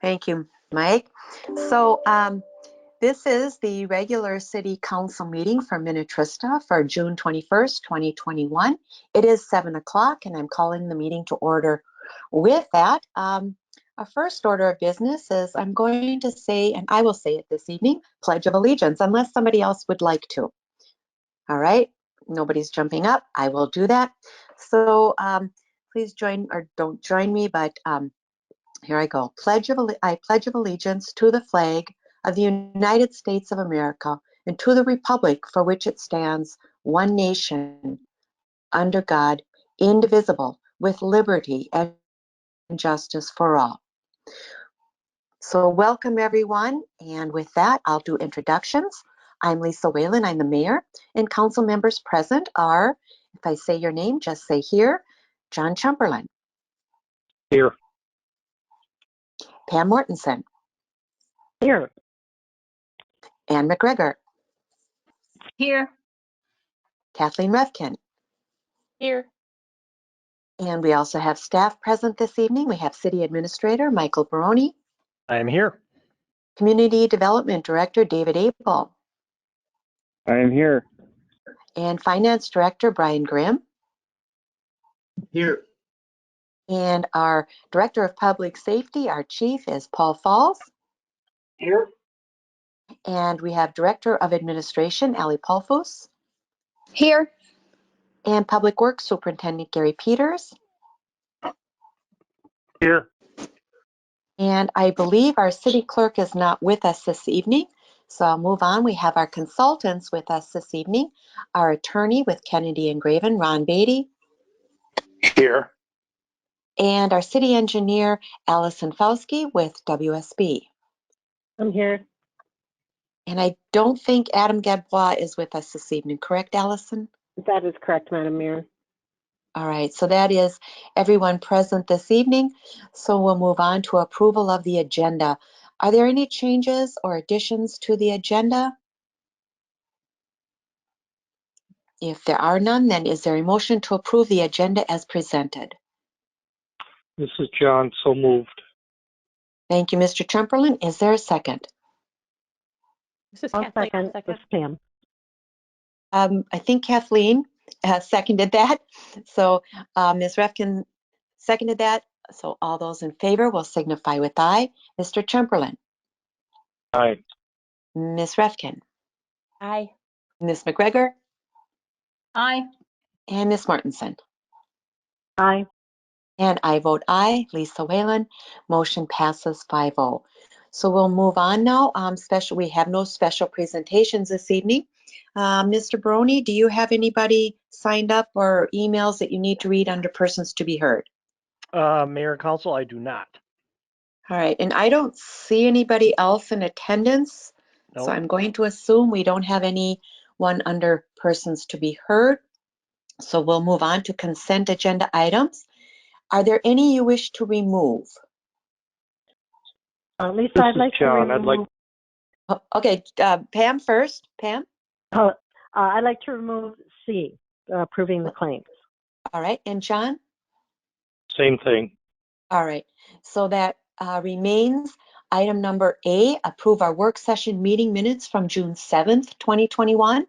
Thank you, Mike. So this is the regular city council meeting for Minnetrista for June 21st, 2021. It is 7 o'clock and I'm calling the meeting to order. With that, our first order of business is I'm going to say, and I will say it this evening, Pledge of Allegiance, unless somebody else would like to. All right, nobody's jumping up. I will do that. So please join, or don't join me, but here I go. I pledge of allegiance to the flag of the United States of America and to the republic for which it stands, one nation, under God, indivisible, with liberty and justice for all. So welcome everyone, and with that, I'll do introductions. I'm Lisa Whalen, I'm the mayor, and council members present are, if I say your name, just say here, John Chumberlain. Here. Pam Mortensen. Here. Ann McGregor. Here. Kathleen Refkin. Here. And we also have staff present this evening. We have City Administrator Michael Baroni. I am here. Community Development Director David Abel. I am here. And Finance Director Brian Grimm. Here. And our Director of Public Safety, our Chief, is Paul Falls. Here. And we have Director of Administration Ali Polfus. Here. And Public Works Superintendent Gary Peters. Here. And I believe our City Clerk is not with us this evening. So I'll move on. We have our consultants with us this evening. Our attorney with Kennedy and Graven, Ron Beatty. Here. And our city engineer, Allison Fauski with WSB. I'm here. And I don't think Adam Gadbois is with us this evening, correct, Allison? That is correct, Madam Mayor. All right, so that is everyone present this evening. So we'll move on to approval of the agenda. Are there any changes or additions to the agenda? If there are none, then is there a motion to approve the agenda as presented? This is John, so moved. Thank you, Mr. Chumberlain. Is there a second? This is I'll Kathleen. second. This is Pam. I think Kathleen seconded that. So Ms. Refkin seconded that. So all those in favor will signify with aye. Mr. Chumberlain. Aye. Ms. Refkin. Aye. Ms. McGregor. Aye. And Ms. Mortensen. Aye. And I vote aye. Lisa Whalen. Motion passes 5-0. So we'll move on now. We have no special presentations this evening. Mr. Baroni, do you have anybody signed up or emails that you need to read under persons to be heard? Mayor and Council, I do not. All right, and I don't see anybody else in attendance, Nope. so I'm going to assume we don't have anyone under persons to be heard. So we'll move on to consent agenda items. Are there any you wish to remove? Lisa, This I'd is like John. to I'd like. remove. Okay, Pam first. Pam? I'd like to remove C, approving the claims. All right, and John? Same thing. All right, so that remains item number A, approve our work session meeting minutes from June 7th, 2021.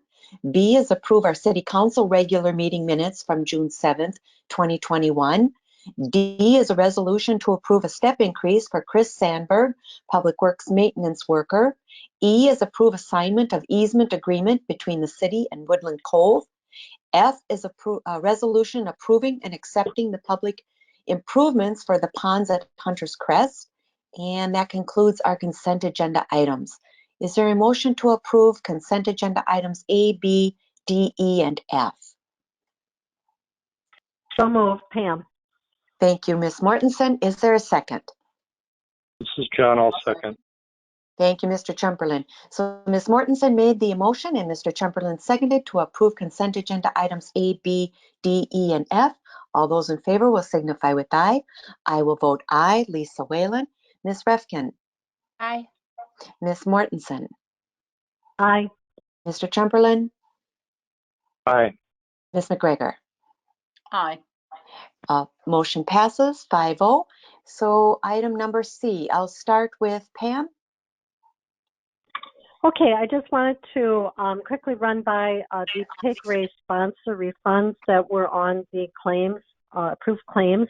B is approve our city council regular meeting minutes from June 7th, 2021. D is a resolution to approve a step increase for Chris Sandberg, Public Works maintenance worker. E is approve assignment of easement agreement between the city and Woodland Cove. F is a resolution approving and accepting the public improvements for the ponds at Hunter's Crest. And that concludes our consent agenda items. Is there a motion to approve consent agenda items A, B, D, E, and F? So moved, Pam. Thank you, Ms. Mortensen. Is there a second? This is John, I'll second. Thank you, Mr. Chumberlain. So Ms. Mortensen made the motion and Mr. Chumberlain seconded to approve consent agenda items A, B, D, E, and F. All those in favor will signify with aye. I will vote aye. Lisa Whalen. Ms. Refkin. Aye. Ms. Mortensen. Aye. Mr. Chumberlain. Aye. Ms. McGregor. Aye. Motion passes 5-0. So item number C, I'll start with Pam. Okay, I just wanted to quickly run by the take rate sponsor refunds that were on the claims, approved claims.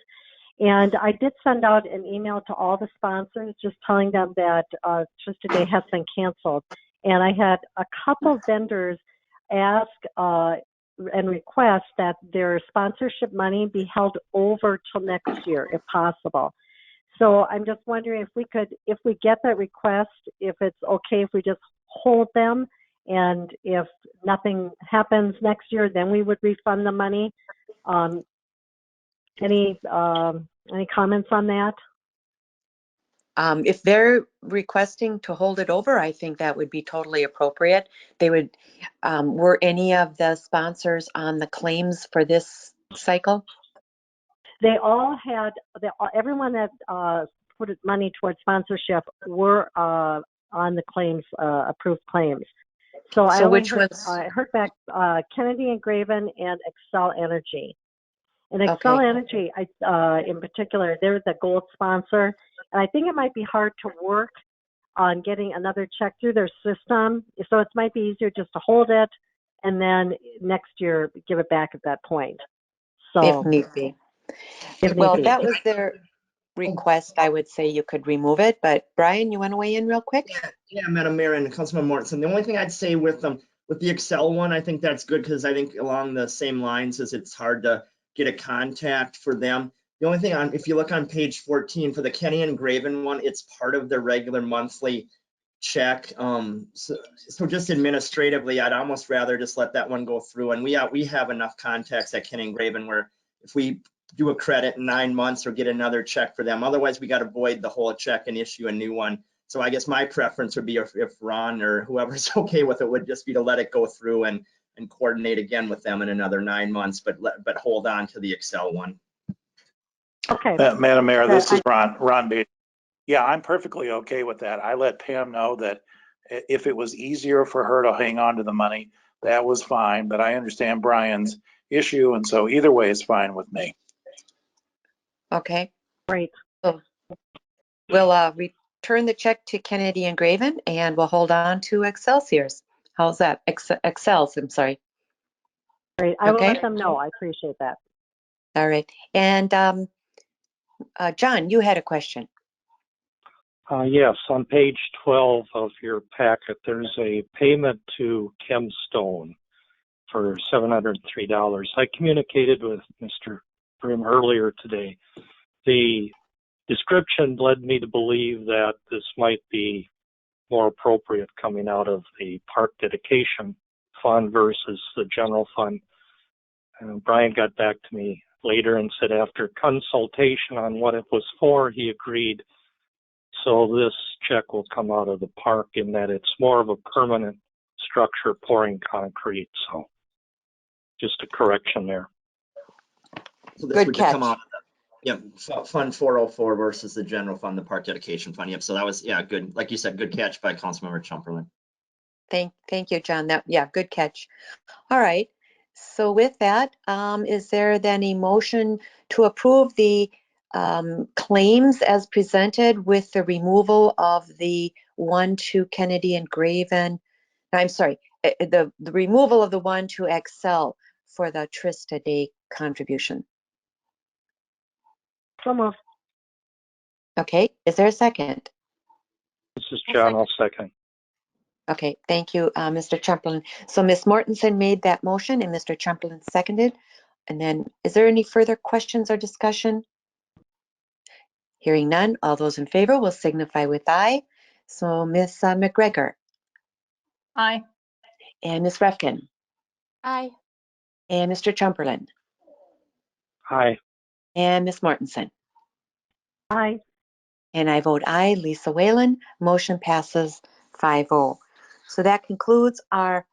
And I did send out an email to all the sponsors just telling them that Trista Day has been canceled. And I had a couple vendors ask and request that their sponsorship money be held over till next year, if possible. So I'm just wondering if we get that request, if it's okay if we just hold them, and if nothing happens next year, then we would refund the money. Any comments on that? If they're requesting to hold it over, I think that would be totally appropriate. They would, were any of the sponsors on the claims for this cycle? They all had, everyone that put money towards sponsorship were on the claims, approved claims. So I heard back Kennedy and Graven and Excel Energy. And Excel Energy, in particular, they're the gold sponsor. And I think it might be hard to work on getting another check through their system. So it might be easier just to hold it and then next year give it back at that point. So if need be. Well, if that was their request, I would say you could remove it. But Brian, you want to weigh in real quick? Yeah, Madam Mayor and Councilman Mortensen. The only thing I'd say with the Excel one, I think that's good because I think along the same lines as it's hard to get a contact for them. The only thing if you look on page 14 for the Kenny and Graven one, it's part of their regular monthly check. So just administratively, I'd almost rather just let that one go through. And we have enough contacts at Kenny and Graven where if we do a credit in 9 months or get another check for them, otherwise we got to void the whole check and issue a new one. So I guess my preference would be if Ron or whoever's okay with it would just be to let it go through and coordinate again with them in another 9 months, but hold on to the Excel one. Okay. Madam Mayor, this is Ron Beatty. Yeah, I'm perfectly okay with that. I let Pam know that if it was easier for her to hang on to the money, that was fine, but I understand Brian's issue, and so either way is fine with me. Okay. Great. So we'll return the check to Kennedy and Graven, and we'll hold on to Excelsior's. How's that? Excel's, I'm sorry. Great. I will let them know. I appreciate that. All right. And John, you had a question. Yes, on page 12 of your packet, there's a payment to Chemstone for $703. I communicated with Mr. Brim earlier today. The description led me to believe that this might be more appropriate coming out of the park dedication fund versus the general fund. Brian got back to me later and said after consultation on what it was for, he agreed. So this check will come out of the park in that it's more of a permanent structure pouring concrete. So just a correction there. So this Good would catch. come out of Fund 404 versus the general fund, the park dedication fund. Yep. So that was, good. Like you said, good catch by Councilmember Chumperland. Thank you, John. Good catch. All right. So with that, is there then a motion to approve the claims as presented with the removal of the 1 to Kennedy and Graven? I'm sorry, the removal of the 1 to Excel for the Trista Day contribution. So moved. Okay, is there a second? This is John, I'll second. Okay, thank you, Mr. Chamberlain. So Ms. Mortensen made that motion and Mr. Chamberlain seconded. And then is there any further questions or discussion? Hearing none, all those in favor will signify with aye. So Ms. McGregor. Aye. And Ms. Refkin. Aye. And Mr. Chamberlain. Aye. And Ms. Mortensen. Aye. And I vote aye, Lisa Whalen. Motion passes 5-0. So that concludes our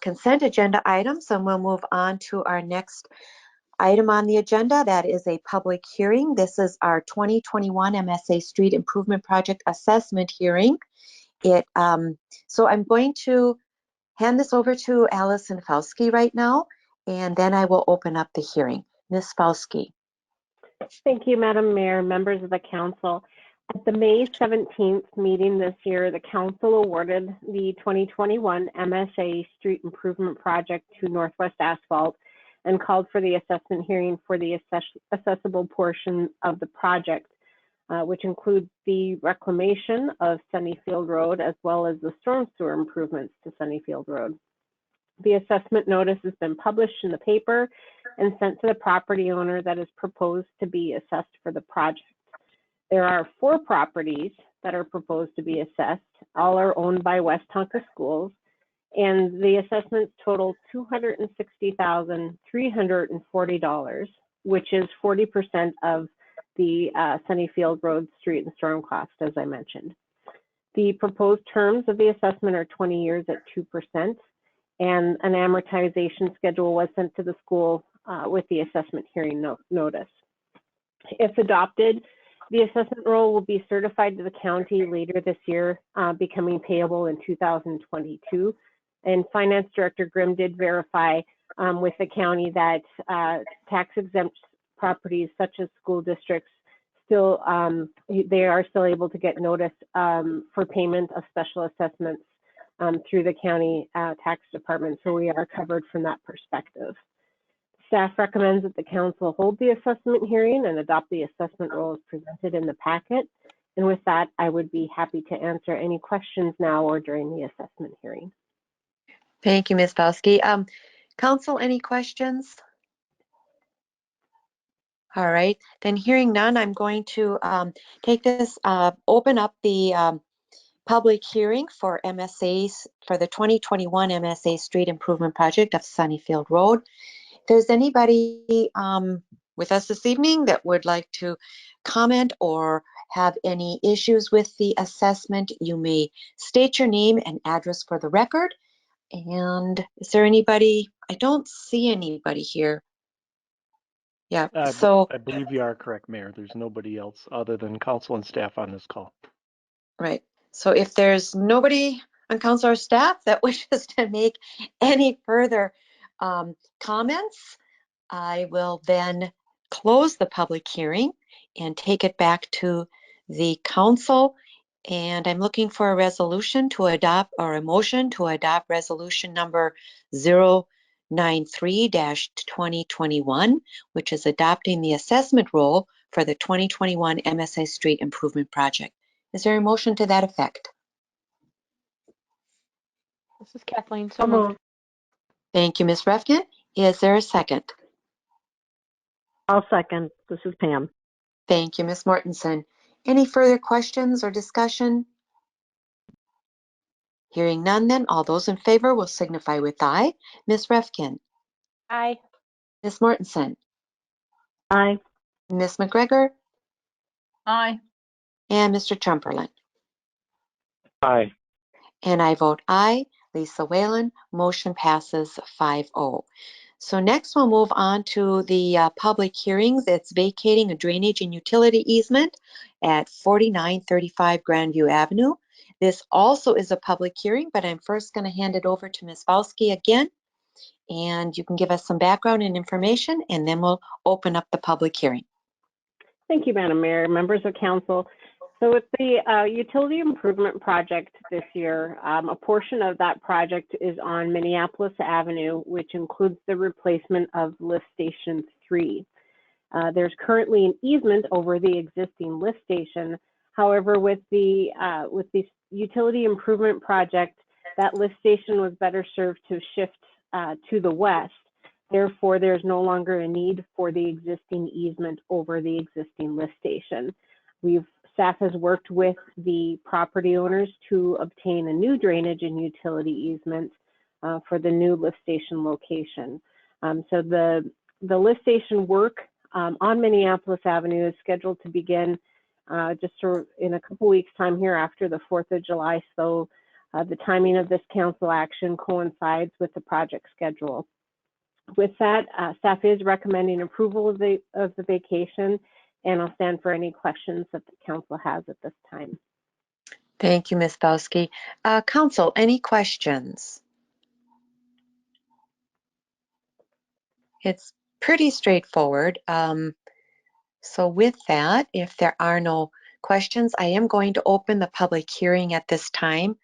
consent agenda items, and we'll move on to our next item on the agenda. That is a public hearing. This is our 2021 MSA Street Improvement Project Assessment Hearing. So I'm going to hand this over to Allison Fauski right now, and then I will open up the hearing. Ms. Fauski. Thank you, Madam Mayor, members of the council. At the May 17th meeting this year, the council awarded the 2021 MSA Street Improvement Project to Northwest Asphalt and called for the assessment hearing for the accessible portion of the project, which includes the reclamation of Sunnyfield Road as well as the storm sewer improvements to Sunnyfield Road. The assessment notice has been published in the paper and sent to the property owner that is proposed to be assessed for the project. There are 4 properties that are proposed to be assessed. All are owned by West Tonka Schools, and the assessments total $260,340, which is 40% of the Sunnyfield Road street and storm cost, as I mentioned. The proposed terms of the assessment are 20 years at 2%, and an amortization schedule was sent to the school with the assessment hearing notice. If adopted, the assessment roll will be certified to the county later this year, becoming payable in 2022. And Finance Director Grimm did verify with the county that tax exempt properties such as school districts still, they are still able to get notice for payment of special assessments through the county tax department. So we are covered from that perspective. Staff recommends that the council hold the assessment hearing and adopt the assessment roll as presented in the packet. And with that, I would be happy to answer any questions now or during the assessment hearing. Thank you, Ms. Belsky. Council, any questions? All right, then hearing none, I'm going to take this, open up the public hearing for MSAs for the 2021 MSA Street Improvement Project of Sunnyfield Road. If there's anybody with us this evening that would like to comment or have any issues with the assessment, you may state your name and address for the record. And is there anybody? I don't see anybody here. Yeah, so I believe you are correct, Mayor. There's nobody else other than council and staff on this call. right. So if there's nobody on council or staff that wishes to make any further comments, I will then close the public hearing and take it back to the council. And I'm looking for a resolution to adopt, or a motion to adopt resolution number 093-2021, which is adopting the assessment roll for the 2021 MSA Street Improvement Project. Is there a motion to that effect? This is Kathleen. So moved. Thank you, Ms. Refkin. Is there a second? I'll second. This is Pam. Thank you, Ms. Mortensen. Any further questions or discussion? Hearing none, then all those in favor will signify with aye. Ms. Refkin, Aye. Ms. Mortensen, Aye. Ms. McGregor, Aye. and Mr. Trumperlin. Aye. And I vote aye. Lisa Whalen, motion passes 5-0. So next we'll move on to the public hearings. It's vacating a drainage and utility easement at 4935 Grandview Avenue. This also is a public hearing, but I'm first going to hand it over to Ms. Belsky again, and you can give us some background and information, and then we'll open up the public hearing. Thank you, Madam Mayor, members of council. So with the utility improvement project this year, a portion of that project is on Minneapolis Avenue, which includes the replacement of Lift Station 3. There's currently an easement over the existing lift station. However, with the utility improvement project, that lift station was better served to shift to the west. Therefore, there's no longer a need for the existing easement over the existing lift station. Staff has worked with the property owners to obtain a new drainage and utility easement for the new lift station location. So the lift station work on Minneapolis Avenue is scheduled to begin just in a couple weeks' time here after the 4th of July. So the timing of this council action coincides with the project schedule. With that, staff is recommending approval of the vacation, and I'll stand for any questions that the council has at this time. Thank you, Ms. Belsky. Council, any questions? It's pretty straightforward. So with that, if there are no questions, I am going to open the public hearing at this time.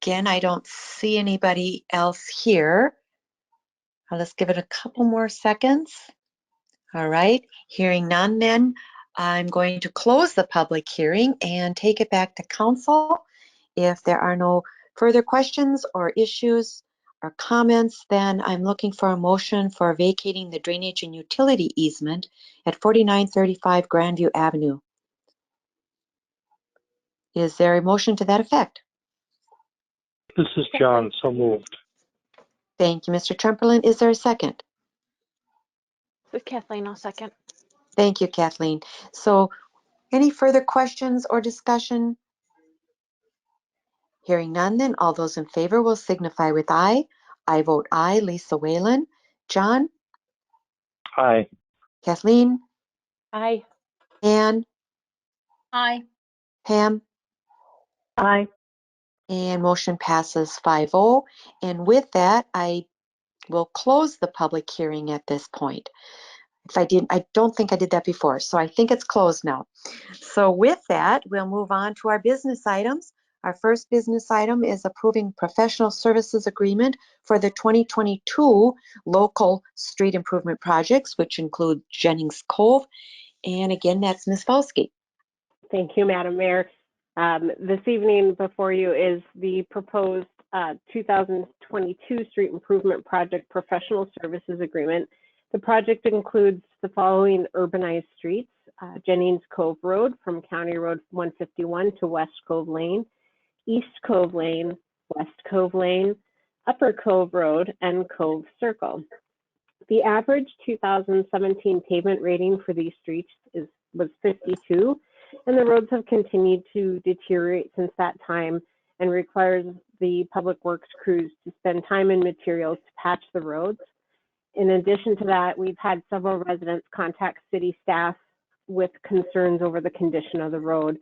Again, I don't see anybody else here. Let's give it a couple more seconds. All right, hearing none then, I'm going to close the public hearing and take it back to council. If there are no further questions or issues or comments, then I'm looking for a motion for vacating the drainage and utility easement at 4935 Grandview Avenue. Is there a motion to that effect? This is John, so moved. Thank you, Mr. Tremperlin. Is there a second? This is Kathleen. I'll second. Thank you, Kathleen. So any further questions or discussion? Hearing none, then all those in favor will signify with aye. I vote aye. Lisa Whalen. John? Aye. Kathleen? Aye. Ann? Aye. Pam? Aye. And motion passes 5-0. And with that, I will close the public hearing at this point. If I didn't, I don't think I did that before, so I think it's closed now. So with that, we'll move on to our business items. Our first business item is approving professional services agreement for the 2022 local street improvement projects, which include Jennings Cove. And again, that's Ms. Falsky. Thank you, Madam Mayor. This evening before you is the proposed 2022 Street Improvement Project Professional Services Agreement. The project includes the following urbanized streets: Jennings Cove Road from County Road 151 to West Cove Lane, East Cove Lane, West Cove Lane, Upper Cove Road, and Cove Circle. The average 2017 pavement rating for these streets was 52, and the roads have continued to deteriorate since that time and requires the public works crews to spend time and materials to patch the roads. In addition to that, we've had several residents contact city staff with concerns over the condition of the road.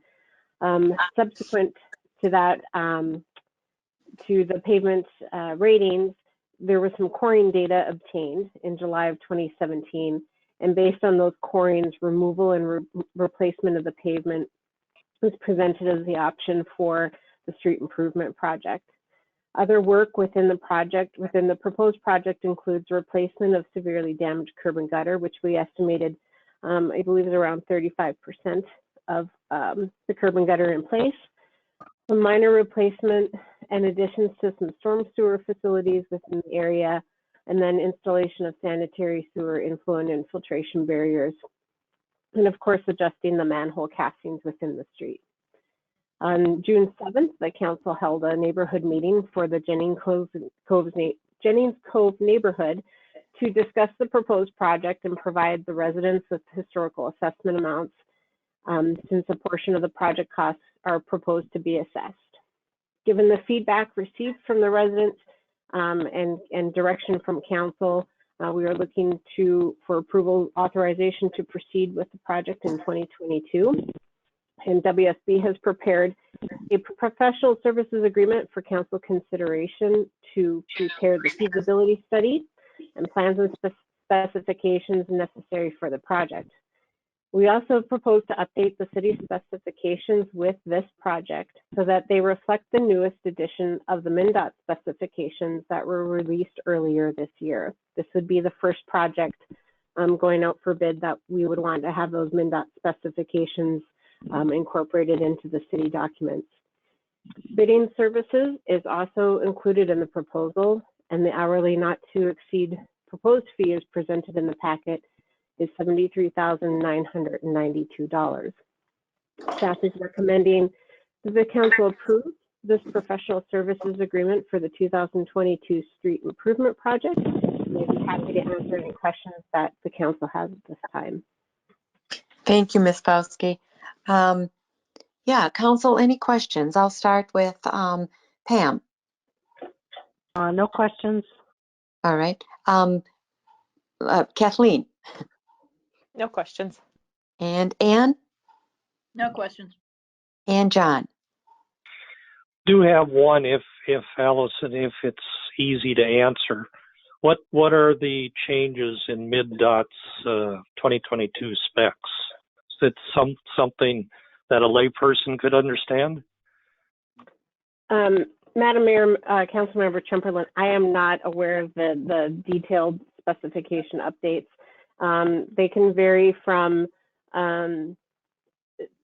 Subsequent to that, to the pavement ratings, there was some coring data obtained in July of 2017, and based on those corings, removal and replacement of the pavement was presented as the option for the street improvement project. Other work within the proposed project includes replacement of severely damaged curb and gutter, which we estimated, I believe is around 35% of the curb and gutter in place. A minor replacement and additions to some storm sewer facilities within the area, and then installation of sanitary sewer inflow and infiltration barriers, and of course adjusting the manhole castings within the street. On June 7th, the council held a neighborhood meeting for the Jennings Cove neighborhood to discuss the proposed project and provide the residents with historical assessment amounts, since a portion of the project costs are proposed to be assessed. Given the feedback received from the residents and direction from council, we are looking for approval authorization to proceed with the project in 2022. And WSB has prepared a professional services agreement for council consideration to prepare the feasibility study and plans and specifications necessary for the project. We also propose to update the city specifications with this project so that they reflect the newest edition of the MnDOT specifications that were released earlier this year. This would be the first project going out for bid that we would want to have those MnDOT specifications incorporated into the city documents. Bidding services is also included in the proposal, and the hourly not to exceed proposed fee is presented in the packet is $73,992. Staff is recommending that the council approve this professional services agreement for the 2022 street improvement project. We'd be happy to answer any questions that the council has at this time. Thank you, Ms. Falsky. Yeah, council, any questions? I'll start with Pam. No questions. All right. Kathleen. No questions. And Ann. No questions. And John. Do have one if Allison, if it's easy to answer. What are the changes in MnDOT's 2022 specs? Is it something that a layperson could understand? Madam Mayor, Councilmember Chamberlain, I am not aware of the detailed specification updates. They can vary from how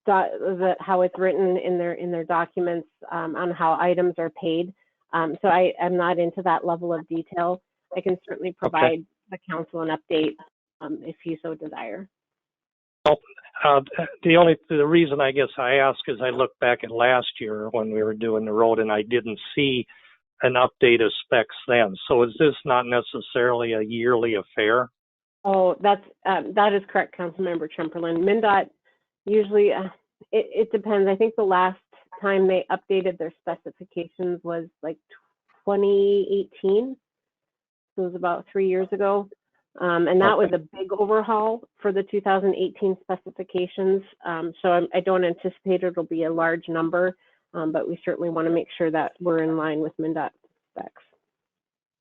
it's written in their documents on how items are paid. So I am not into that level of detail. I can certainly provide the council an update if you so desire. Well, the reason I guess I ask is I looked back at last year when we were doing the road and I didn't see an update of specs then. So is this not necessarily a yearly affair? Oh, that is correct, Councilmember Chamberlain. MnDOT usually, it depends. I think the last time they updated their specifications was like 2018. So it was about 3 years ago. And that was a big overhaul for the 2018 specifications. So I don't anticipate it'll be a large number, but we certainly want to make sure that we're in line with MnDOT specs.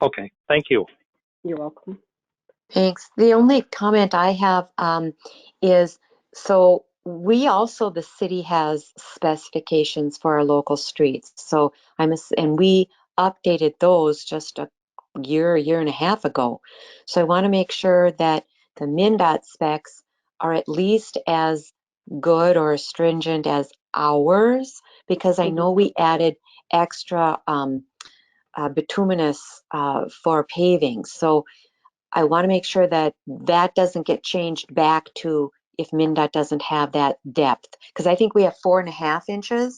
Okay, thank you. You're welcome. Thanks. The only comment I have is, so we also, the city has specifications for our local streets. So and we updated those just a year and a half ago. So I want to make sure that the MnDOT specs are at least as good or stringent as ours, because I know we added extra bituminous for paving. So I want to make sure that that doesn't get changed back to if MnDOT doesn't have that depth, because I think we have 4.5 inches.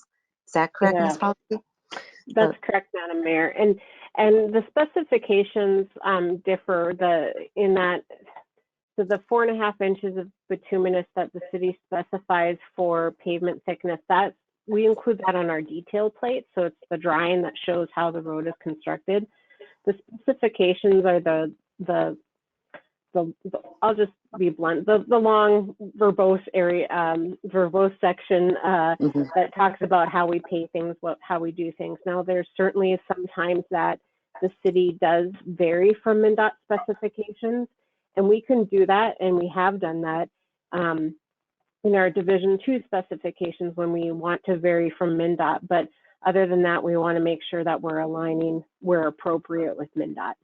Is that correct, Ms. Falke? That's correct, Madam Mayor. And the specifications differ in that, so the 4.5 inches of bituminous that the city specifies for pavement thickness, that we include that on our detail plate. So it's the drawing that shows how the road is constructed. The specifications are the I'll just be blunt, the long verbose area, verbose section that talks about how we pay things, how we do things. Now, there's certainly sometimes that the city does vary from MnDOT specifications, and we can do that, and we have done that in our Division 2 specifications when we want to vary from MnDOT. But other than that, we want to make sure that we're aligning where appropriate with MnDOT.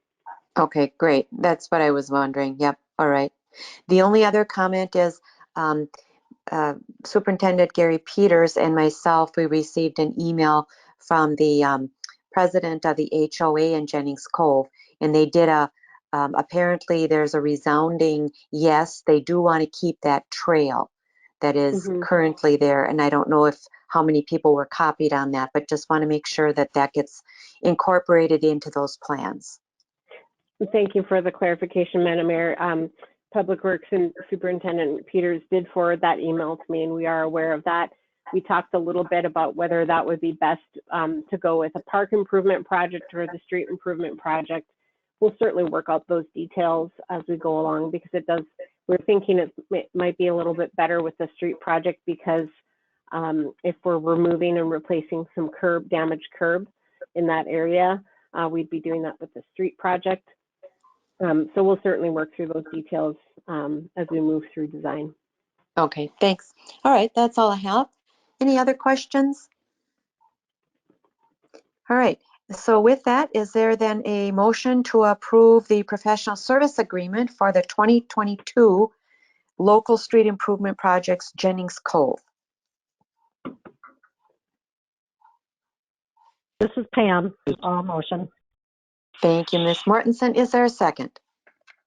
Okay, great. That's what I was wondering. Yep. All right. The only other comment is Superintendent Gary Peters and myself, we received an email from the president of the HOA in Jennings Cove, and they did apparently there's a resounding yes, they do want to keep that trail that is currently there. And I don't know how many people were copied on that, but just want to make sure that that gets incorporated into those plans. Thank you for the clarification, Madam Mayor. Public Works and Superintendent Peters did forward that email to me, and we are aware of that. We talked a little bit about whether that would be best to go with a park improvement project or the street improvement project. We'll certainly work out those details as we go along, because we're thinking it might be a little bit better with the street project, because if we're removing and replacing some damaged curb in that area, we'd be doing that with the street project. So we'll certainly work through those details as we move through design. Okay, thanks. All right, that's all I have. Any other questions? All right, so with that, is there then a motion to approve the professional service agreement for the 2022 local street improvement projects Jennings Cove? This is Pam. Motion. Thank you, Ms. Mortensen. Is there a second?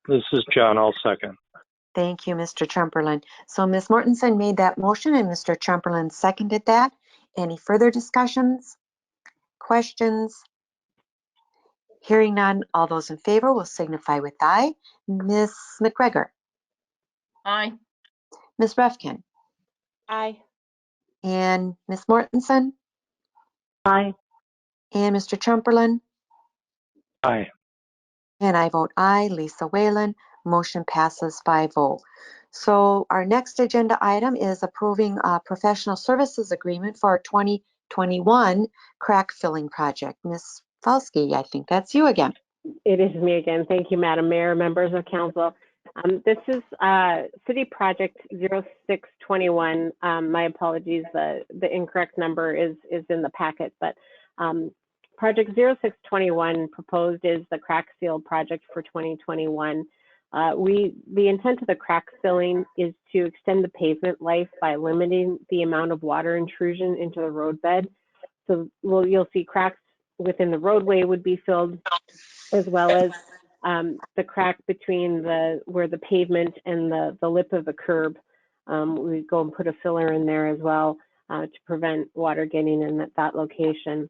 This is John. I'll second. Thank you, Mr. Chamberlain. So Ms. Mortensen made that motion and Mr. Chamberlain seconded that. Any further discussions? Questions? Hearing none, all those in favor will signify with aye. Ms. McGregor. Aye. Ms. Refkin. Aye. And Ms. Mortensen. Aye. And Mr. Chamberlain. Aye. And I vote aye. Lisa Whalen. Motion passes 5-0. So our next agenda item is approving a professional services agreement for our 2021 crack filling project. Ms. Falske, I think that's you again. It is me again. Thank you, Madam Mayor, members of council. This is City Project 0621. My apologies, the incorrect number is in the packet, but Project 0621 proposed is the crack seal project for 2021. The intent of the crack filling is to extend the pavement life by limiting the amount of water intrusion into the roadbed. So you'll see cracks within the roadway would be filled, as well as the crack between where the pavement and the lip of the curb. We go and put a filler in there as well to prevent water getting in at that location.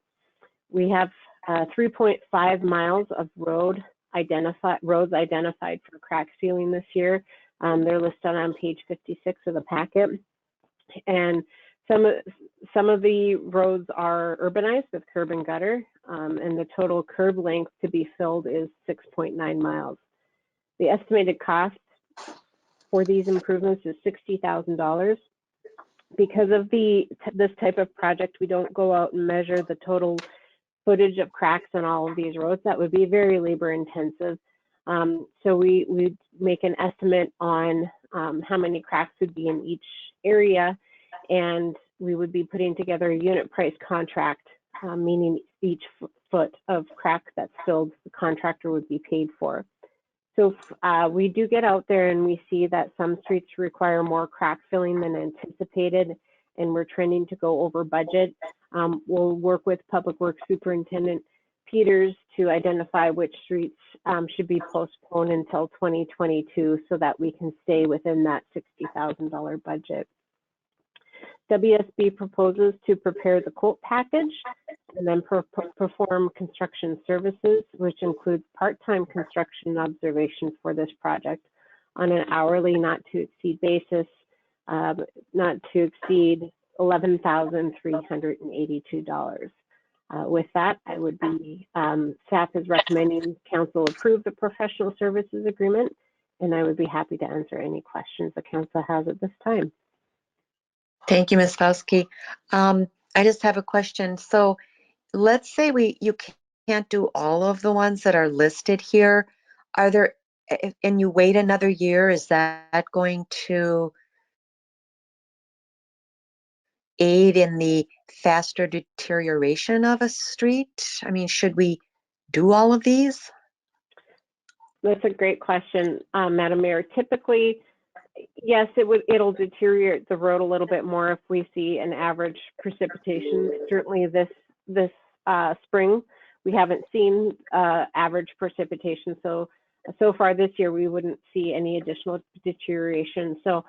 We have 3.5 miles of roads identified for crack sealing this year. They're listed on page 56 of the packet. And some of the roads are urbanized with curb and gutter, and the total curb length to be filled is 6.9 miles. The estimated cost for these improvements is $60,000. Because of this type of project, we don't go out and measure the total footage of cracks on all of these roads. That would be very labor intensive. So we make an estimate on how many cracks would be in each area, and we would be putting together a unit price contract, meaning each foot of crack that's filled, the contractor would be paid for. So we do get out there and we see that some streets require more crack filling than anticipated, and we're trending to go over budget. We'll work with Public Works Superintendent Peters to identify which streets should be postponed until 2022 so that we can stay within that $60,000 budget. WSB proposes to prepare the quote package and then perform construction services, which includes part-time construction observation for this project on an hourly not to exceed basis, not to exceed $11,382. With that, I would be, staff is recommending council approve the professional services agreement, and I would be happy to answer any questions the council has at this time. Thank you, Ms. Fauske. I just have a question. So let's say you can't do all of the ones that are listed here. Are there, and you wait another year, is that going to aid in the faster deterioration of a street? I mean, should we do all of these? That's a great question, Madam Mayor. Typically, yes, it'll deteriorate the road a little bit more if we see an average precipitation. Certainly this spring, we haven't seen average precipitation. So far this year, we wouldn't see any additional deterioration. So,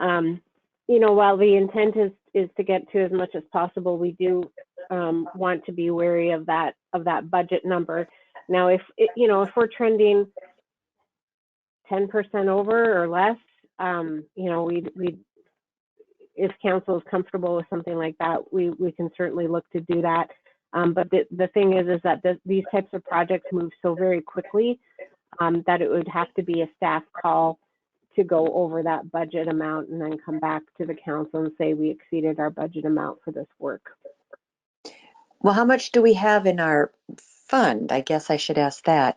you know, while the intent is to get to as much as possible, we do want to be wary of that budget number. Now, if we're trending 10% over or less, you know, if council is comfortable with something like that, we can certainly look to do that. But the thing is that these types of projects move so very quickly that it would have to be a staff call to go over that budget amount and then come back to the council and say we exceeded our budget amount for this work. Well, how much do we have in our fund? I guess I should ask that.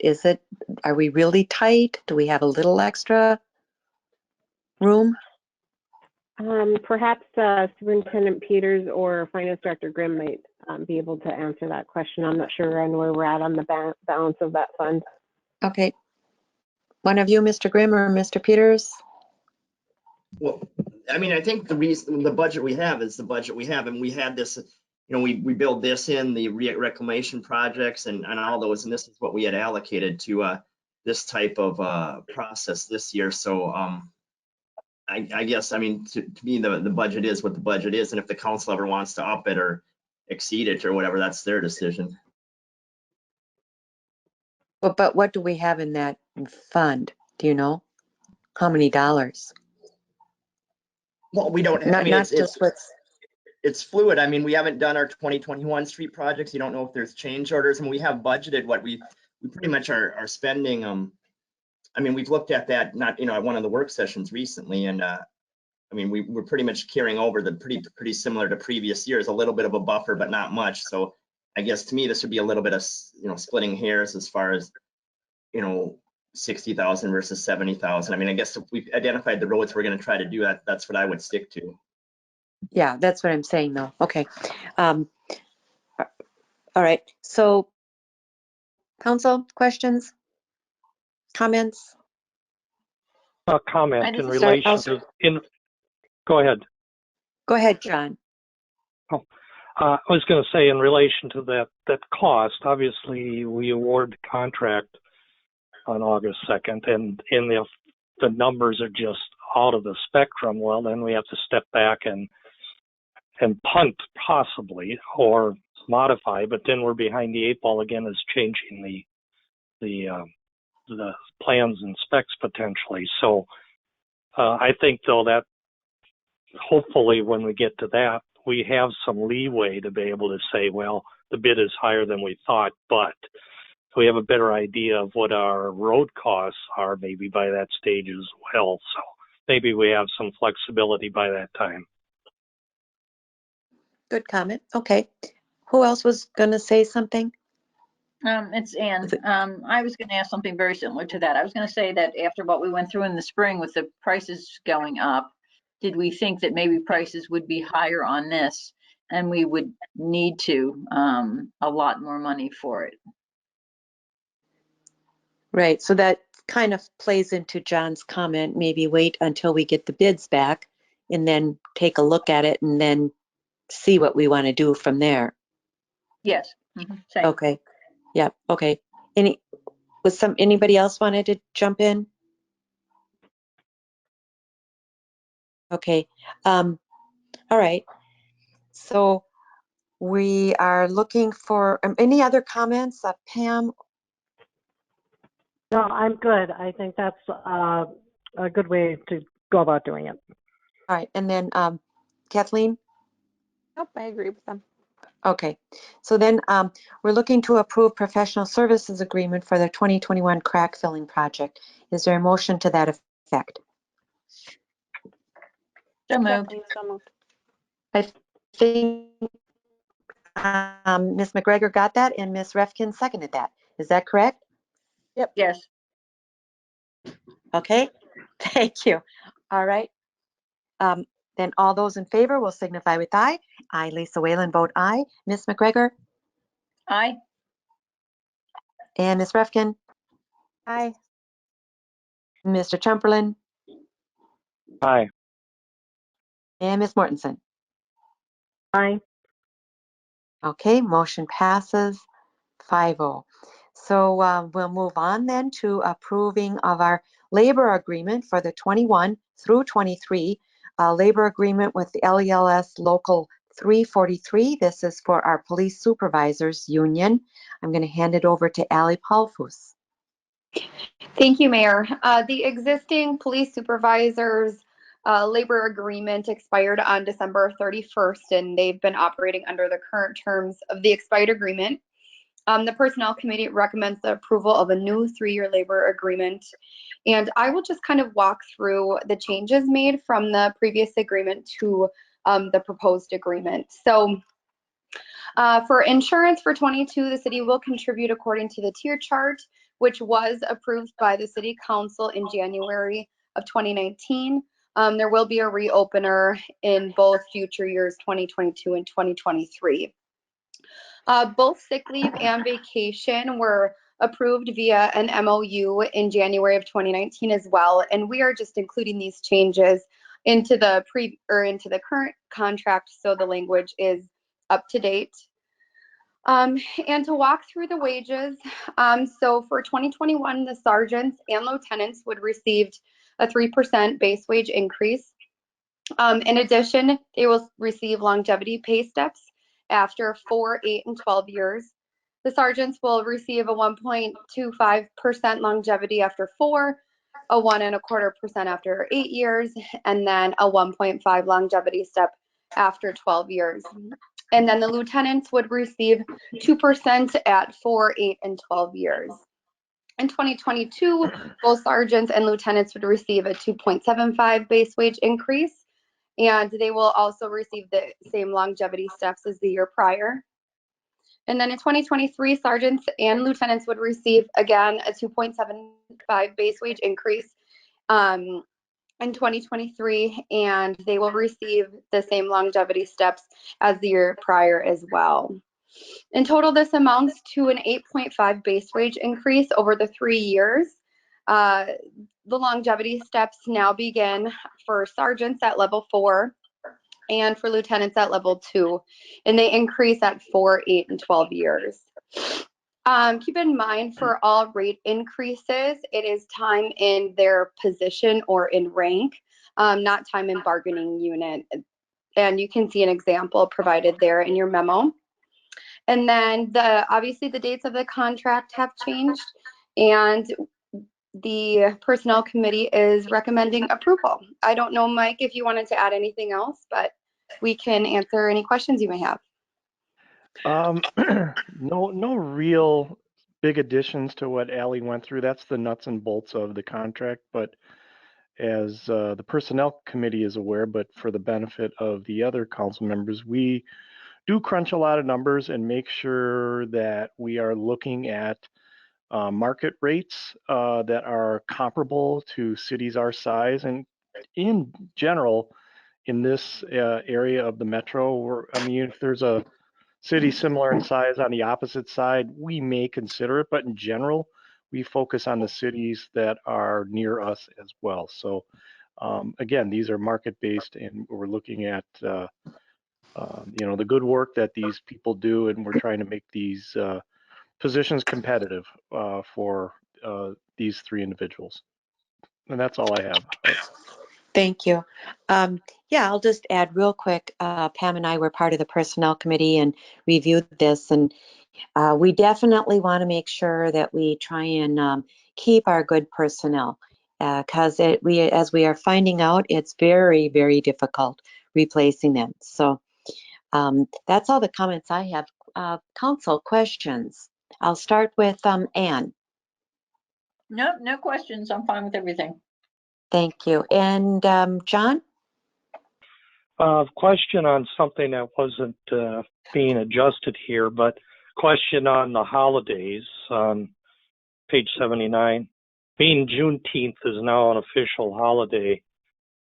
Are we really tight? Do we have a little extra room? Perhaps Superintendent Peters or Finance Director Grimm might be able to answer that question. I'm not sure on where we're at on the balance of that fund. Okay. One of you, Mr. Grimm or Mr. Peters? Well, I mean, I think the budget we have is the budget we have, and we had this, you know, we build this in the reclamation projects and all those, and this is what we had allocated to this type of process this year. So I guess, I mean, to me, the budget is what the budget is, and if the council ever wants to up it or exceed it or whatever, that's their decision. But what do we have in that fund? Do you know? How many dollars? Well, we don't. Not just what's. It's fluid. I mean, we haven't done our 2021 street projects. You don't know if there's change orders, and we have budgeted what we pretty much are spending. I mean, we've looked at that, not, you know, at one of the work sessions recently, and I mean, we're pretty much carrying over the pretty similar to previous years, a little bit of a buffer, but not much. So I guess to me, this would be a little bit of, you know, splitting hairs as far as you know, 60,000 versus 70,000. I mean, I guess if we've identified the roads we're going to try to do that, that's what I would stick to. Yeah, that's what I'm saying though. Okay. All right. So council questions, comments? Comment I in just- relation to, go ahead. Go ahead, John. I was going to say in relation to that cost, obviously we award the contract on August 2nd, and if the numbers are just out of the spectrum, well, then we have to step back and punt possibly, or modify, but then we're behind the 8 ball again as changing the plans and specs potentially. So I think though that hopefully when we get to that, we have some leeway to be able to say, well, the bid is higher than we thought, but we have a better idea of what our road costs are maybe by that stage as well. So maybe we have some flexibility by that time. Good comment. Okay. Who else was going to say something? It's Ann. I was going to ask something very similar to that. I was going to say that after what we went through in the spring with the prices going up, did we think that maybe prices would be higher on this and we would need to a lot more money for it? Right. So that kind of plays into John's comment, maybe wait until we get the bids back and then take a look at it and then see what we want to do from there. Yes. Same. Okay. Yep. Okay. Anybody else wanted to jump in? Okay. All right. So we are looking for any other comments, Pam? No, I'm good. I think that's a good way to go about doing it. All right. And then Kathleen? Nope, I agree with them. Okay. So then we're looking to approve professional services agreement for the 2021 crack filling project. Is there a motion to that effect? So moved. Kathleen, so moved. I think Ms. McGregor got that and Ms. Refkin seconded that. Is that correct? Yes. Okay. Thank you. All right. Then all those in favor will signify with aye. I, Lisa Whalen, vote aye. Ms. McGregor Aye. and Ms. Refkin, Aye. Mr. Chumperland, Aye. and Ms. Mortensen. Aye. Okay, motion passes 5-0. So we'll move on then to approving of our labor agreement for the 21 through 23 labor agreement with the LELS Local 343. This is for our police supervisors union. I'm going to hand it over to Ali Paulfus. Thank you, Mayor. The existing police supervisors labor agreement expired on December 31st, and they've been operating under the current terms of the expired agreement. The Personnel Committee recommends the approval of a new 3-year labor agreement. And I will just kind of walk through the changes made from the previous agreement to the proposed agreement. So for insurance for 22, the city will contribute according to the tier chart, which was approved by the City Council in January of 2019. There will be a reopener in both future years, 2022 and 2023. Both sick leave and vacation were approved via an MOU in January of 2019 as well, and we are just including these changes into the current contract so the language is up to date. And to walk through the wages, so for 2021, the sergeants and lieutenants would receive a 3% base wage increase. In addition, they will receive longevity pay steps after 4, 8, and 12 years. The sergeants will receive a 1.25% longevity after 4, a 1.25% after 8 years, and then a 1.5 longevity step after 12 years. And then the lieutenants would receive 2% at 4, 8, and 12 years. In 2022, both sergeants and lieutenants would receive a 2.75 base wage increase, and they will also receive the same longevity steps as the year prior. And then in 2023, sergeants and lieutenants would receive, again, a 2.75 base wage increase in 2023, and they will receive the same longevity steps as the year prior as well. In total, this amounts to an 8.5 base wage increase over the 3 years. The longevity steps now begin for sergeants at level 4 and for lieutenants at level 2, and they increase at 4, 8, and 12 years. Keep in mind, for all rate increases, it is time in their position or in rank, not time in bargaining unit. And you can see an example provided there in your memo. And then obviously the dates of the contract have changed, and the personnel committee is recommending approval. I don't know, Mike, if you wanted to add anything else, but we can answer any questions you may have. No real big additions to what Allie went through. That's the nuts and bolts of the contract. But as the personnel committee is aware, but for the benefit of the other council members, we do crunch a lot of numbers and make sure that we are looking at market rates that are comparable to cities our size. And in general, in this area of the metro, I mean, if there's a city similar in size on the opposite side, we may consider it, but in general, we focus on the cities that are near us as well. So again, these are market-based, and we're looking at the good work that these people do, and we're trying to make these positions competitive for these 3 individuals. And that's all I have. Thank you. Yeah, I'll just add real quick. Pam and I were part of the personnel committee and reviewed this, and we definitely want to make sure that we try and keep our good personnel, because as we are finding out, it's very, very difficult replacing them. So that's all the comments I have. Council questions. I'll start with Ann. Nope, no questions. I'm fine with everything. Thank you. And John? Question on something that wasn't being adjusted here, but question on the holidays on page 79. Being Juneteenth is now an official holiday.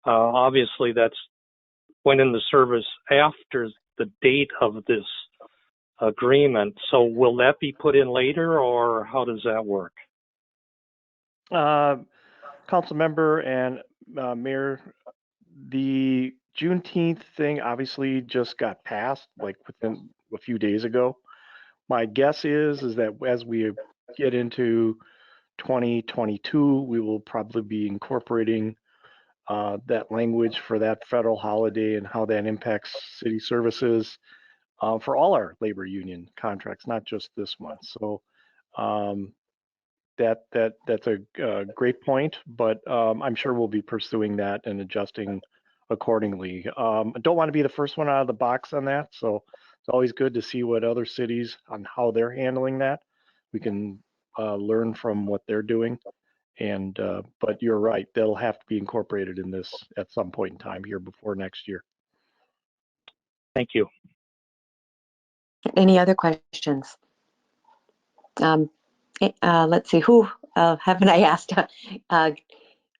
Obviously, that's went into service after the date of this agreement. So will that be put in later, or how does that work? Council member and Mayor, the Juneteenth thing obviously just got passed like within a few days ago. My guess is that as we get into 2022, we will probably be incorporating that language for that federal holiday and how that impacts city services for all our labor union contracts, not just this one. So that's a great point, but I'm sure we'll be pursuing that and adjusting accordingly. I don't want to be the first one out of the box on that, so it's always good to see what other cities on how they're handling that. We can learn from what they're doing, and but you're right, that'll have to be incorporated in this at some point in time here before next year. Thank you. Any other questions? Let's see, who haven't I asked?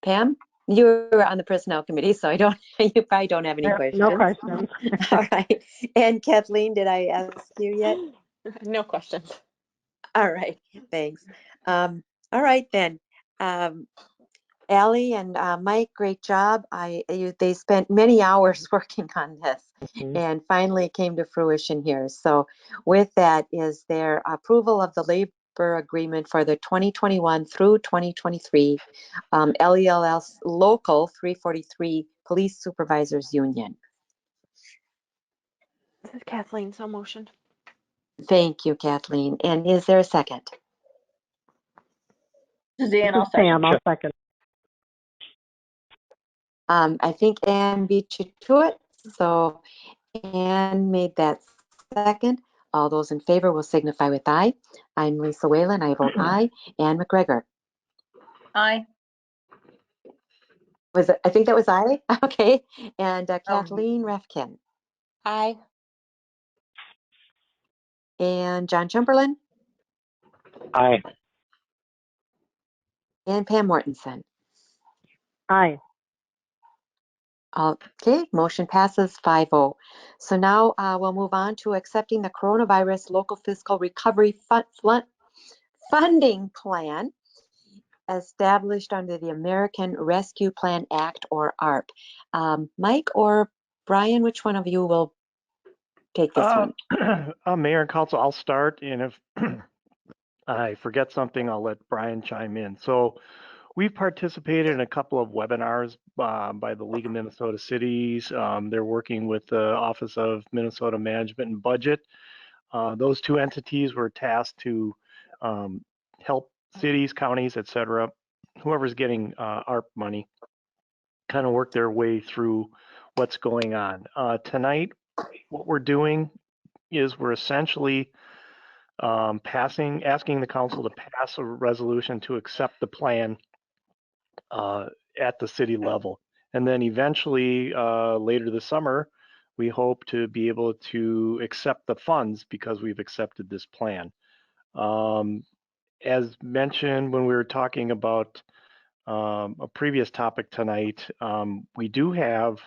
Pam, you were on the personnel committee, so you probably don't have any questions. No questions. All right. And Kathleen, did I ask you yet? No questions. All right, thanks. All right then. Allie and Mike, great job. They spent many hours working on this and finally came to fruition here. So with that, is there approval of the labor agreement for the 2021 through 2023 LELS Local 343 Police Supervisors Union? This is Kathleen, so motion. Thank you, Kathleen. And is there a second? Suzanne, I'll second. Sam, I'll second. I think Ann beat you to it. So Ann made that second. All those in favor will signify with aye. I'm Lisa Whalen. I vote aye. Ann McGregor. Aye. I think that was aye. Okay. And Kathleen Refkin. Aye. And John Chamberlain? Aye. And Pam Mortensen? Aye. Okay, motion passes 5-0. So now we'll move on to accepting the coronavirus local fiscal recovery funding plan established under the American Rescue Plan Act, or ARP. Mike or Brian, which one of you will take this one? Mayor and Council, I'll start, and if I forget something, I'll let Brian chime in. So we've participated in a couple of webinars by the League of Minnesota Cities. They're working with the Office of Minnesota Management and Budget. Those two entities were tasked to help cities, counties, et cetera, whoever's getting ARP money, kind of work their way through what's going on. Tonight, what we're doing is we're essentially asking the council to pass a resolution to accept the plan at the city level. And then eventually, later this summer, we hope to be able to accept the funds because we've accepted this plan. As mentioned when we were talking about a previous topic tonight, we do have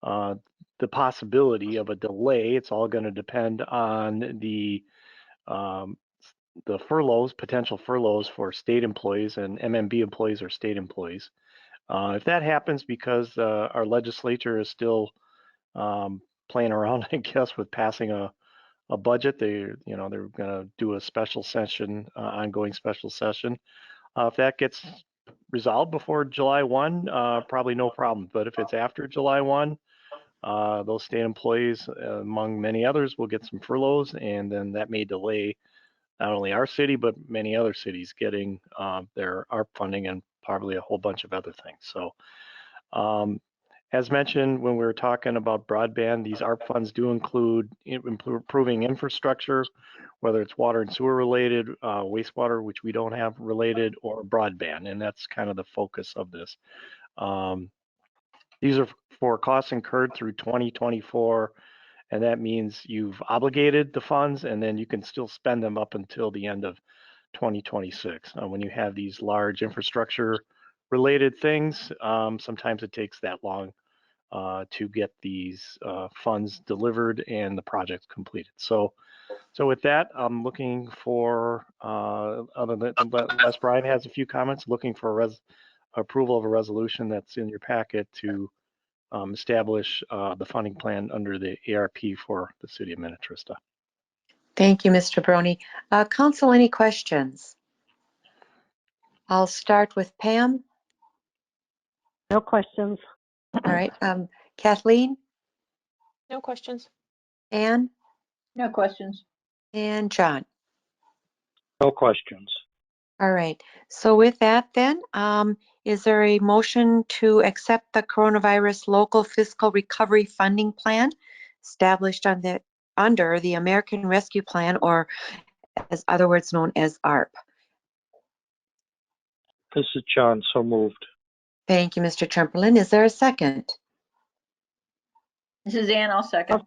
the possibility of a delay. It's all going to depend on the furloughs, potential furloughs for state employees, and MMB employees or state employees. If that happens because our legislature is still playing around, I guess, with passing a budget, they're going to do a special session, ongoing special session. If that gets resolved before July 1, probably no problem. But if it's after July 1, those state employees, among many others, will get some furloughs, and then that may delay not only our city, but many other cities getting their ARP funding and probably a whole bunch of other things. So as mentioned, when we were talking about broadband, these ARP funds do include improving infrastructure, whether it's water and sewer related, wastewater, which we don't have related, or broadband. And that's kind of the focus of this. These are for costs incurred through 2024. And that means you've obligated the funds, and then you can still spend them up until the end of 2026. When you have these large infrastructure related things, sometimes it takes that long to get these funds delivered and the project completed. So with that, I'm looking for, other than unless Brian has a few comments, looking for approval of a resolution that's in your packet to establish the funding plan under the ARP for the city of Minnetrista. Thank you, Mr. Brony. Council, any questions? I'll start with Pam. No questions. All right. Kathleen? No questions. Anne? No questions. And John? No questions. All right. So with that then, is there a motion to accept the coronavirus local fiscal recovery funding plan established under the American Rescue Plan, or as other words known as ARP? This is John, so moved. Thank you, Mr. Chamberlain. Is there a second? This is Ann, I'll second.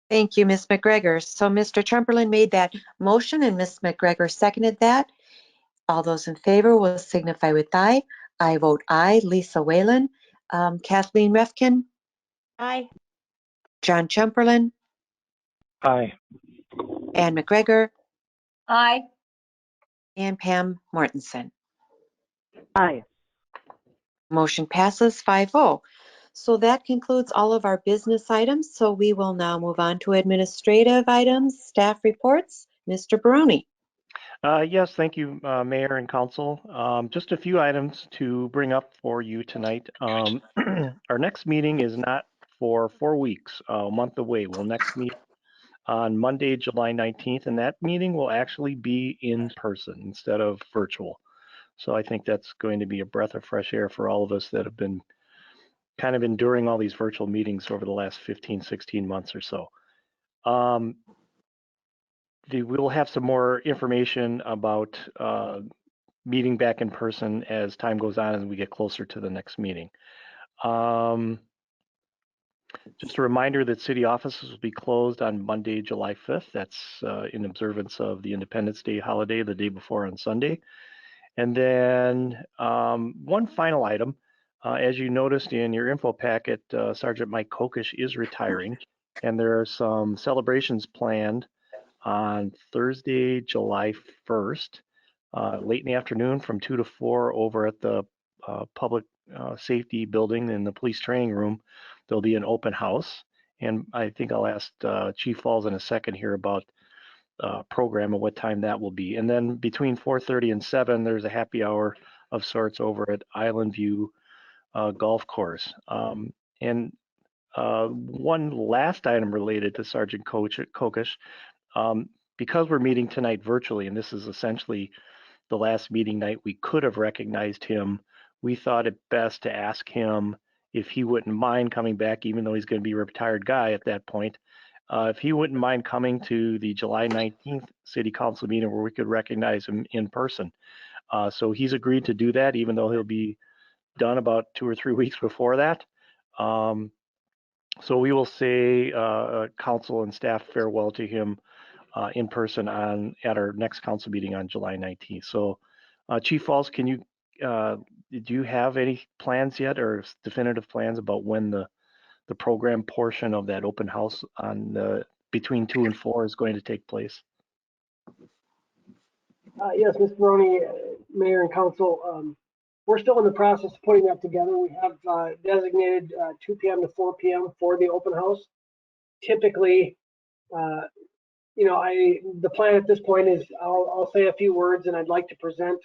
Thank you, Ms. McGregor. So Mr. Chamberlain made that motion and Ms. McGregor seconded that. All those in favor will signify with aye. I vote aye. Lisa Whalen. Kathleen Refkin. Aye. John Chamberlain. Aye. Ann McGregor. Aye. And Pam Mortensen. Aye. Motion passes 5-0. So that concludes all of our business items. So we will now move on to administrative items, staff reports. Mr. Baroni. Yes, thank you, Mayor and Council. Just a few items to bring up for you tonight. Our next meeting is not for 4 weeks, a month away. We'll next meet on Monday, July 19th, and that meeting will actually be in person instead of virtual. So I think that's going to be a breath of fresh air for all of us that have been kind of enduring all these virtual meetings over the last 15, 16 months or so. We will have some more information about meeting back in person as time goes on and we get closer to the next meeting. Just a reminder that city offices will be closed on Monday, July 5th. That's in observance of the Independence Day holiday the day before on Sunday. And then one final item, as you noticed in your info packet, Sergeant Mike Kokish is retiring, and there are some celebrations planned on Thursday, July 1st, late in the afternoon from 2 to 4 over at the public safety building in the police training room. There'll be an open house, and I think I'll ask Chief Falls in a second here about program and what time that will be. And then between 4:30 and 7, there's a happy hour of sorts over at Island View Golf Course. And one last item related to Sergeant Kokish, because we're meeting tonight virtually, and this is essentially the last meeting night we could have recognized him, we thought it best to ask him if he wouldn't mind coming back, even though he's going to be a retired guy at that point, if he wouldn't mind coming to the July 19th City Council meeting where we could recognize him in person. So he's agreed to do that, even though he'll be done about 2 or 3 weeks before that. So we will say council and staff farewell to him in person at our next council meeting on July 19th. So Chief Falls, can you, do you have any plans yet or definitive plans about when the program portion of that open house on between 2 and 4 is going to take place? Yes, Mr. Maroney, Mayor and Council, we're still in the process of putting that together. We have designated 2 p.m. to 4 p.m. for the open house. Typically, the plan at this point is I'll say a few words, and I'd like to present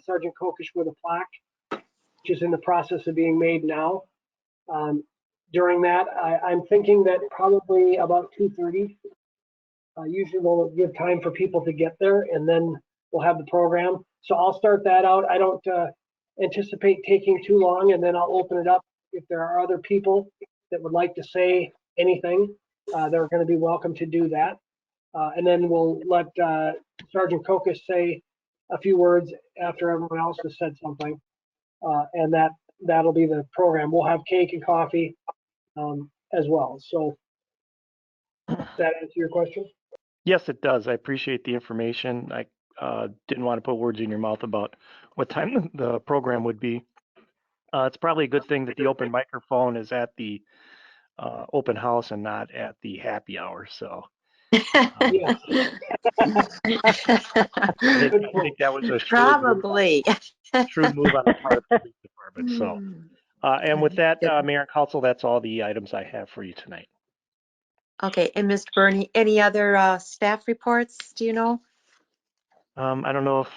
Sergeant Kokish with a plaque, which is in the process of being made now. During that, I'm thinking that probably about 2:30. Usually we'll give time for people to get there, and then we'll have the program. So I'll start that out. I don't anticipate taking too long, and then I'll open it up. If there are other people that would like to say anything, they're going to be welcome to do that. And then we'll let Sergeant Kokish say a few words after everyone else has said something. And that'll be the program. We'll have cake and coffee as well. So does that answer your question? Yes, it does. I appreciate the information. I didn't want to put words in your mouth about what time the program would be. It's probably a good thing that the open microphone is at the open house and not at the happy hour. So Yes. I think that was a Probably. shrewd move on the part of the police department. So, and with that, Mayor and Council, that's all the items I have for you tonight. Okay, and Mr. Burney, any other staff reports, do you know? I don't know if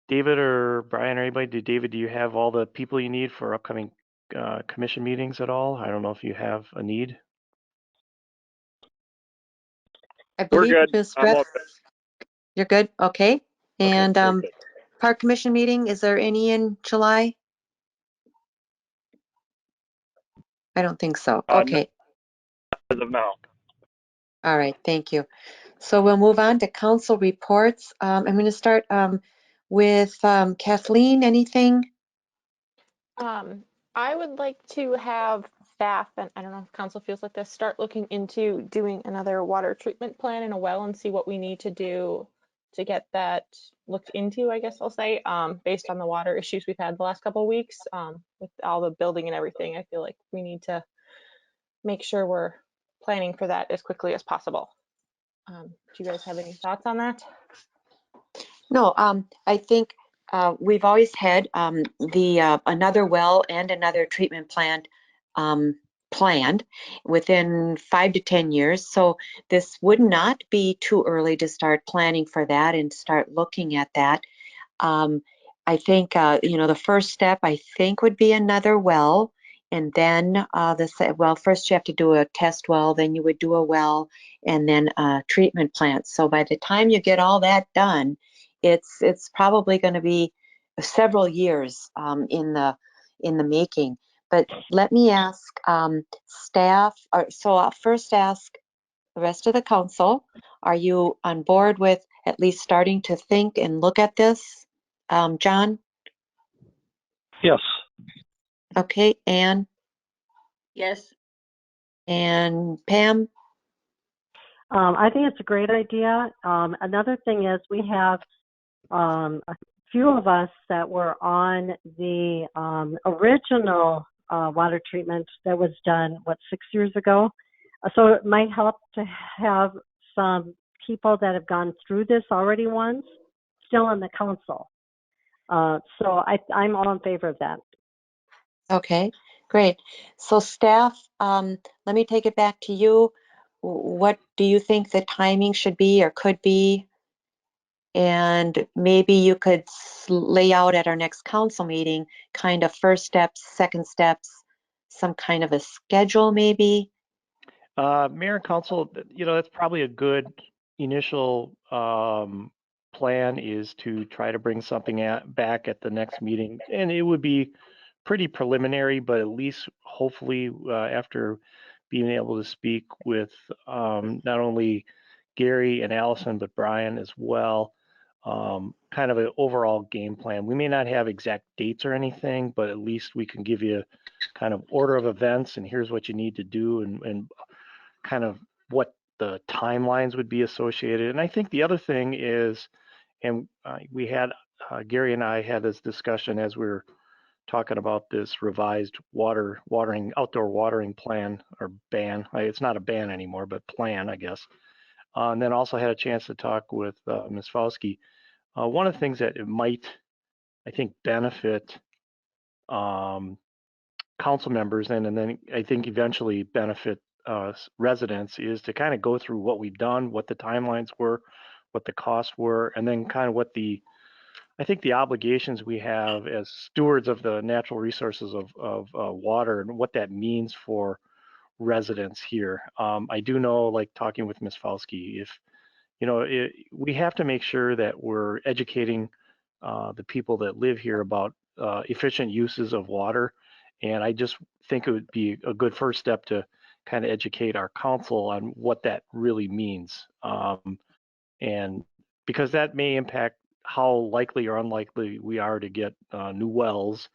David or Brian or anybody, David, do you have all the people you need for upcoming commission meetings at all? I don't know if you have a need. I believe We're good. Ms. I'm all Brett, you're good? Okay. And Okay, Park Commission meeting, is there any in July? I don't think so. No, Okay. as of now. All right, thank you. So we'll move on to council reports. I'm going to start with Kathleen. Anything? I would like to have staff, and I don't know if council feels like this, start looking into doing another water treatment plan in a well and see what we need to do to get that looked into, I guess I'll say, based on the water issues we've had the last couple of weeks with all the building and everything. I feel like we need to make sure we're planning for that as quickly as possible. Do you guys have any thoughts on that? No, I think we've always had another well and another treatment plant planned within 5 to 10 years. So this would not be too early to start planning for that and start looking at that. I think, the first step, I think, would be another well. And then first you have to do a test well, then you would do a well, and then a treatment plant. So by the time you get all that done, it's probably going to be several years in the making. But let me ask staff, so I'll first ask the rest of the council, are you on board with at least starting to think and look at this? John? Yes. Okay, Anne? Yes. And Pam? I think it's a great idea. Another thing is we have a few of us that were on the original water treatment that was done, 6 years ago? So it might help to have some people that have gone through this already once still in the council. So I'm all in favor of that. Okay, great. So staff, let me take it back to you. What do you think the timing should be or could be? And maybe you could lay out at our next council meeting kind of first steps, second steps, some kind of a schedule maybe? Mayor and council, that's probably a good initial plan, is to try to bring something back at the next meeting. And it would be pretty preliminary, but at least hopefully after being able to speak with not only Gary and Allison, but Brian as well, kind of an overall game plan. We may not have exact dates or anything, but at least we can give you kind of order of events and here's what you need to do, and kind of what the timelines would be associated. And I think the other thing is, and we had, Gary and I had this discussion as we were talking about this revised outdoor watering plan or ban. It's not a ban anymore, but plan, I guess. And then also had a chance to talk with Ms. Fauske. One of the things that it might, I think, benefit council members and then I think eventually benefit residents is to kind of go through what we've done, what the timelines were, what the costs were, and then kind of what I think the obligations we have as stewards of the natural resources of water and what that means for residents here. I do know, like talking with Ms. Fauske, if we have to make sure that we're educating the people that live here about efficient uses of water. And I just think it would be a good first step to kind of educate our council on what that really means. And because that may impact how likely or unlikely we are to get new wells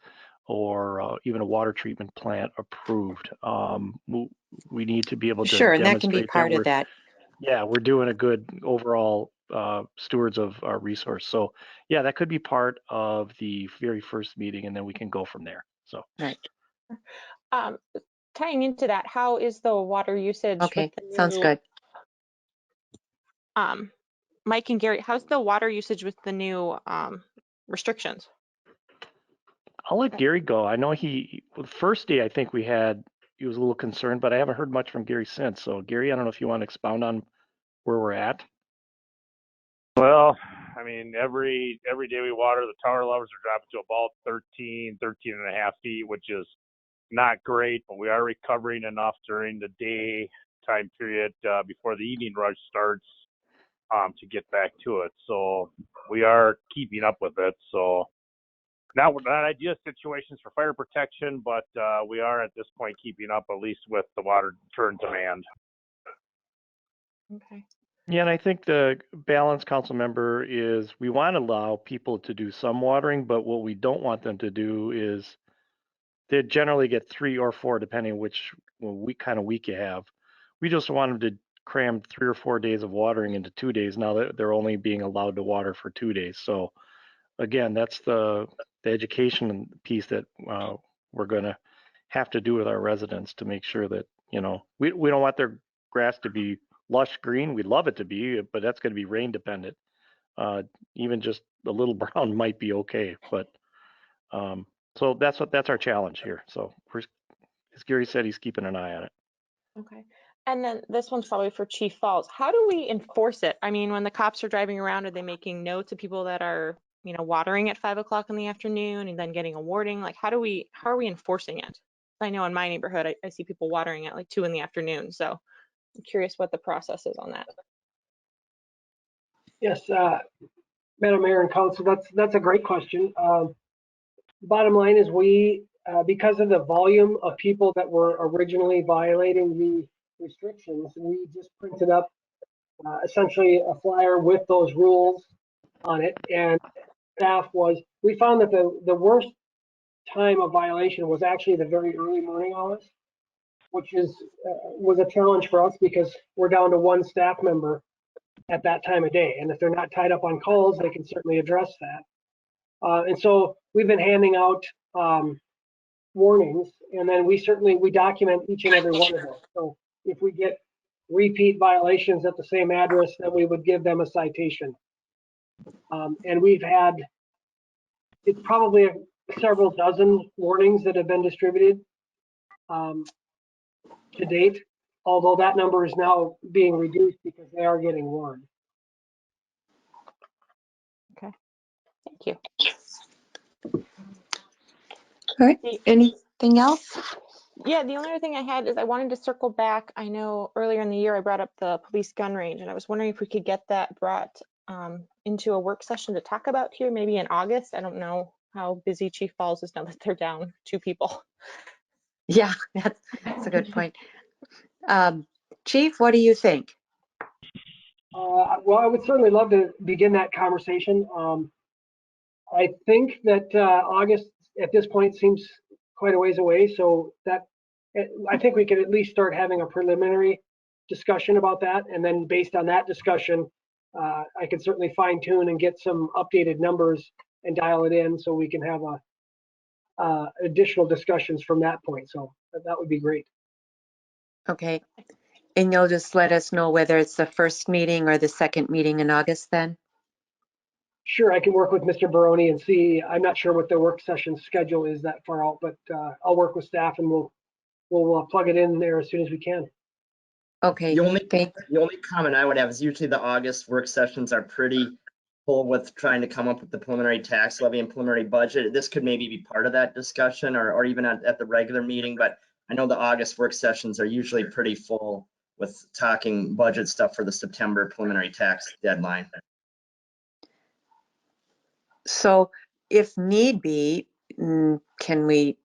or even a water treatment plant approved. We need to be able to Sure, and that can be demonstrate that part of that. we're doing a good overall stewards of our resource. So yeah, that could be part of the very first meeting, and then we can go from there. So Right. Tying into that, how is the water usage Okay, with the new, sounds good. Mike and Gary, how's the water usage with the new restrictions? I'll let Gary go. I know the first day I think he was a little concerned, but I haven't heard much from Gary since. So Gary, I don't know if you want to expound on where we're at. Well, I mean, every day we water, the tower levels are dropping to about 13 and a half feet, which is not great, but we are recovering enough during the day time period before the evening rush starts to get back to it. So we are keeping up with it. So not ideal situations for fire protection, but we are at this point keeping up at least with the water turn demand. Okay. Yeah, and I think the balance, council member, is we want to allow people to do some watering, but what we don't want them to do is they generally get 3 or 4, depending which week you have. We just want them to cram 3 or 4 days of watering into 2 days. Now that they're only being allowed to water for 2 days. So again, that's the education piece that we're going to have to do with our residents to make sure that, we don't want their grass to be lush green. We'd love it to be, but that's going to be rain dependent. Even just a little brown might be okay, but so that's our challenge here. So as Gary said, he's keeping an eye on it. Okay. And then this one's probably for Chief Falls. How do we enforce it? I mean, when the cops are driving around, are they making notes of people that are, watering at 5 o'clock in the afternoon and then getting a warning? Like, how are we enforcing it? I know in my neighborhood, I see people watering at like 2 in the afternoon. So I'm curious what the process is on that. Yes, Madam Mayor and Council, that's a great question. Bottom line is because of the volume of people that were originally violating the restrictions, we just printed up essentially a flyer with those rules on it. And we found that the worst time of violation was actually the very early morning hours. which was a challenge for us because we're down to one staff member at that time of day. And if they're not tied up on calls, they can certainly address that. And so we've been handing out warnings, and then we document each and every one of them. So if we get repeat violations at the same address, then we would give them a citation. And we've had, it's probably several dozen warnings that have been distributed to date, although that number is now being reduced because they are getting warned. Okay, thank you. All right, anything else? Yeah, the only other thing I had is I wanted to circle back. I know earlier in the year I brought up the police gun range, and I was wondering if we could get that brought into a work session to talk about here, maybe in August. I don't know how busy Chief Falls is now that they're down 2 people. Yeah, that's a good point. Chief, what do you think? Well, I would certainly love to begin that conversation. I think that August at this point seems quite a ways away, so that I think we could at least start having a preliminary discussion about that, and then based on that discussion, I can certainly fine tune and get some updated numbers and dial it in so we can have additional discussions from that point. So that would be great. Okay, and you'll just let us know whether it's the first meeting or the second meeting in August then? Sure, I can work with Mr. Baroni and see. I'm not sure what the work session schedule is that far out, but I'll work with staff and we'll plug it in there as soon as we can. Okay, The only comment I would have is usually the August work sessions are pretty full with trying to come up with the preliminary tax levy and preliminary budget. This could maybe be part of that discussion or even at the regular meeting, but I know the August work sessions are usually pretty full with talking budget stuff for the September preliminary tax deadline. so if need be, can we,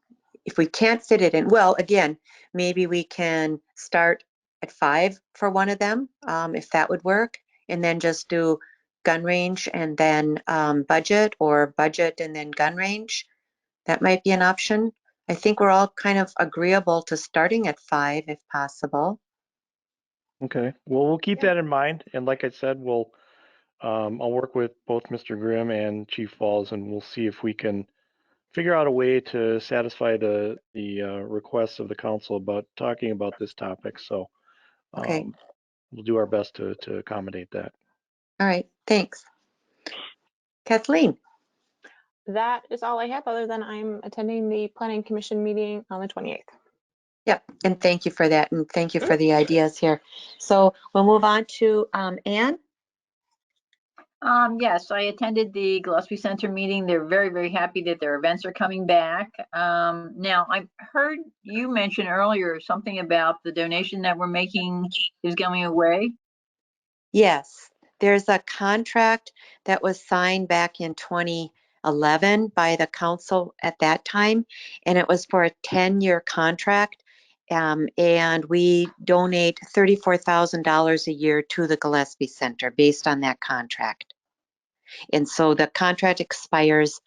if we can't fit it in, well, again, maybe we can start at 5 for one of them, if that would work, and then just do gun range and then budget, or budget and then gun range. That might be an option. I think we're all kind of agreeable to starting at 5 if possible. Okay, well, we'll keep that in mind. And like I said, I'll work with both Mr. Grimm and Chief Falls, and we'll see if we can figure out a way to satisfy the requests of the council about talking about this topic. So Okay. We'll do our best to accommodate that. All right, thanks. Kathleen? That is all I have, other than I'm attending the Planning Commission meeting on the 28th. Yep, and thank you for that, and thank you for the ideas here. So we'll move on to Anne. Yes, I attended the Gillespie Center meeting. They're very, very happy that their events are coming back. Now, I heard you mention earlier something about the donation that we're making is going away. Yes, there's a contract that was signed back in 2011 by the council at that time, and it was for a 10-year contract, and we donate $34,000 a year to the Gillespie Center based on that contract. And so the contract expires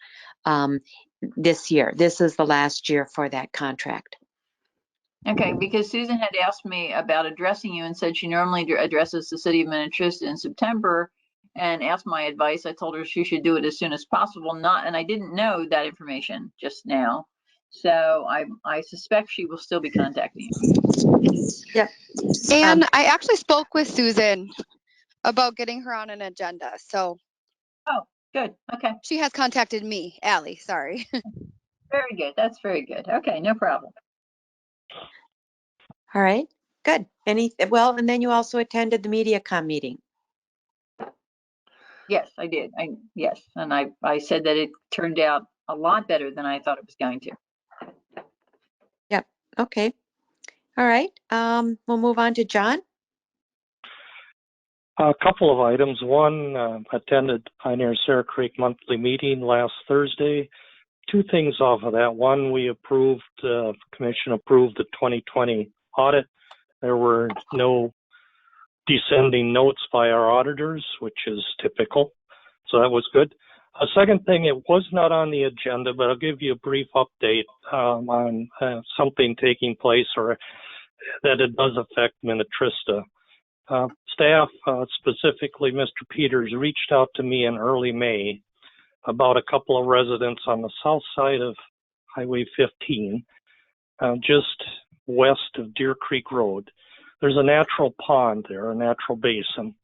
this year. This is the last year for that contract. Okay, because Susan had asked me about addressing you and said she normally addresses the city of Minnetrista in September, and asked my advice. I told her she should do it as soon as possible. And I didn't know that information just now. So I suspect she will still be contacting you. Yep. And I actually spoke with Susan about getting her on an agenda. So. Oh, good. Okay. She has contacted me, Allie, sorry. Very good. That's very good. Okay, no problem. All right, good. Well, and then you also attended the MediaCom meeting. Yes, I did. Yes, and I said that it turned out a lot better than I thought it was going to. Yep. Okay. All right. We'll move on to John. A couple of items. One, attended Pioneer Sarah Creek monthly meeting last Thursday. Two things off of that. One, we approved, commission approved the 2020 audit. There were no descending notes by our auditors, which is typical. So that was good. A second thing, it was not on the agenda, but I'll give you a brief update on something taking place or that it does affect Minnetrista. Staff, specifically Mr. Peters, reached out to me in early May about a couple of residents on the south side of Highway 15, just west of Deer Creek Road. There's a natural pond there, a natural basin,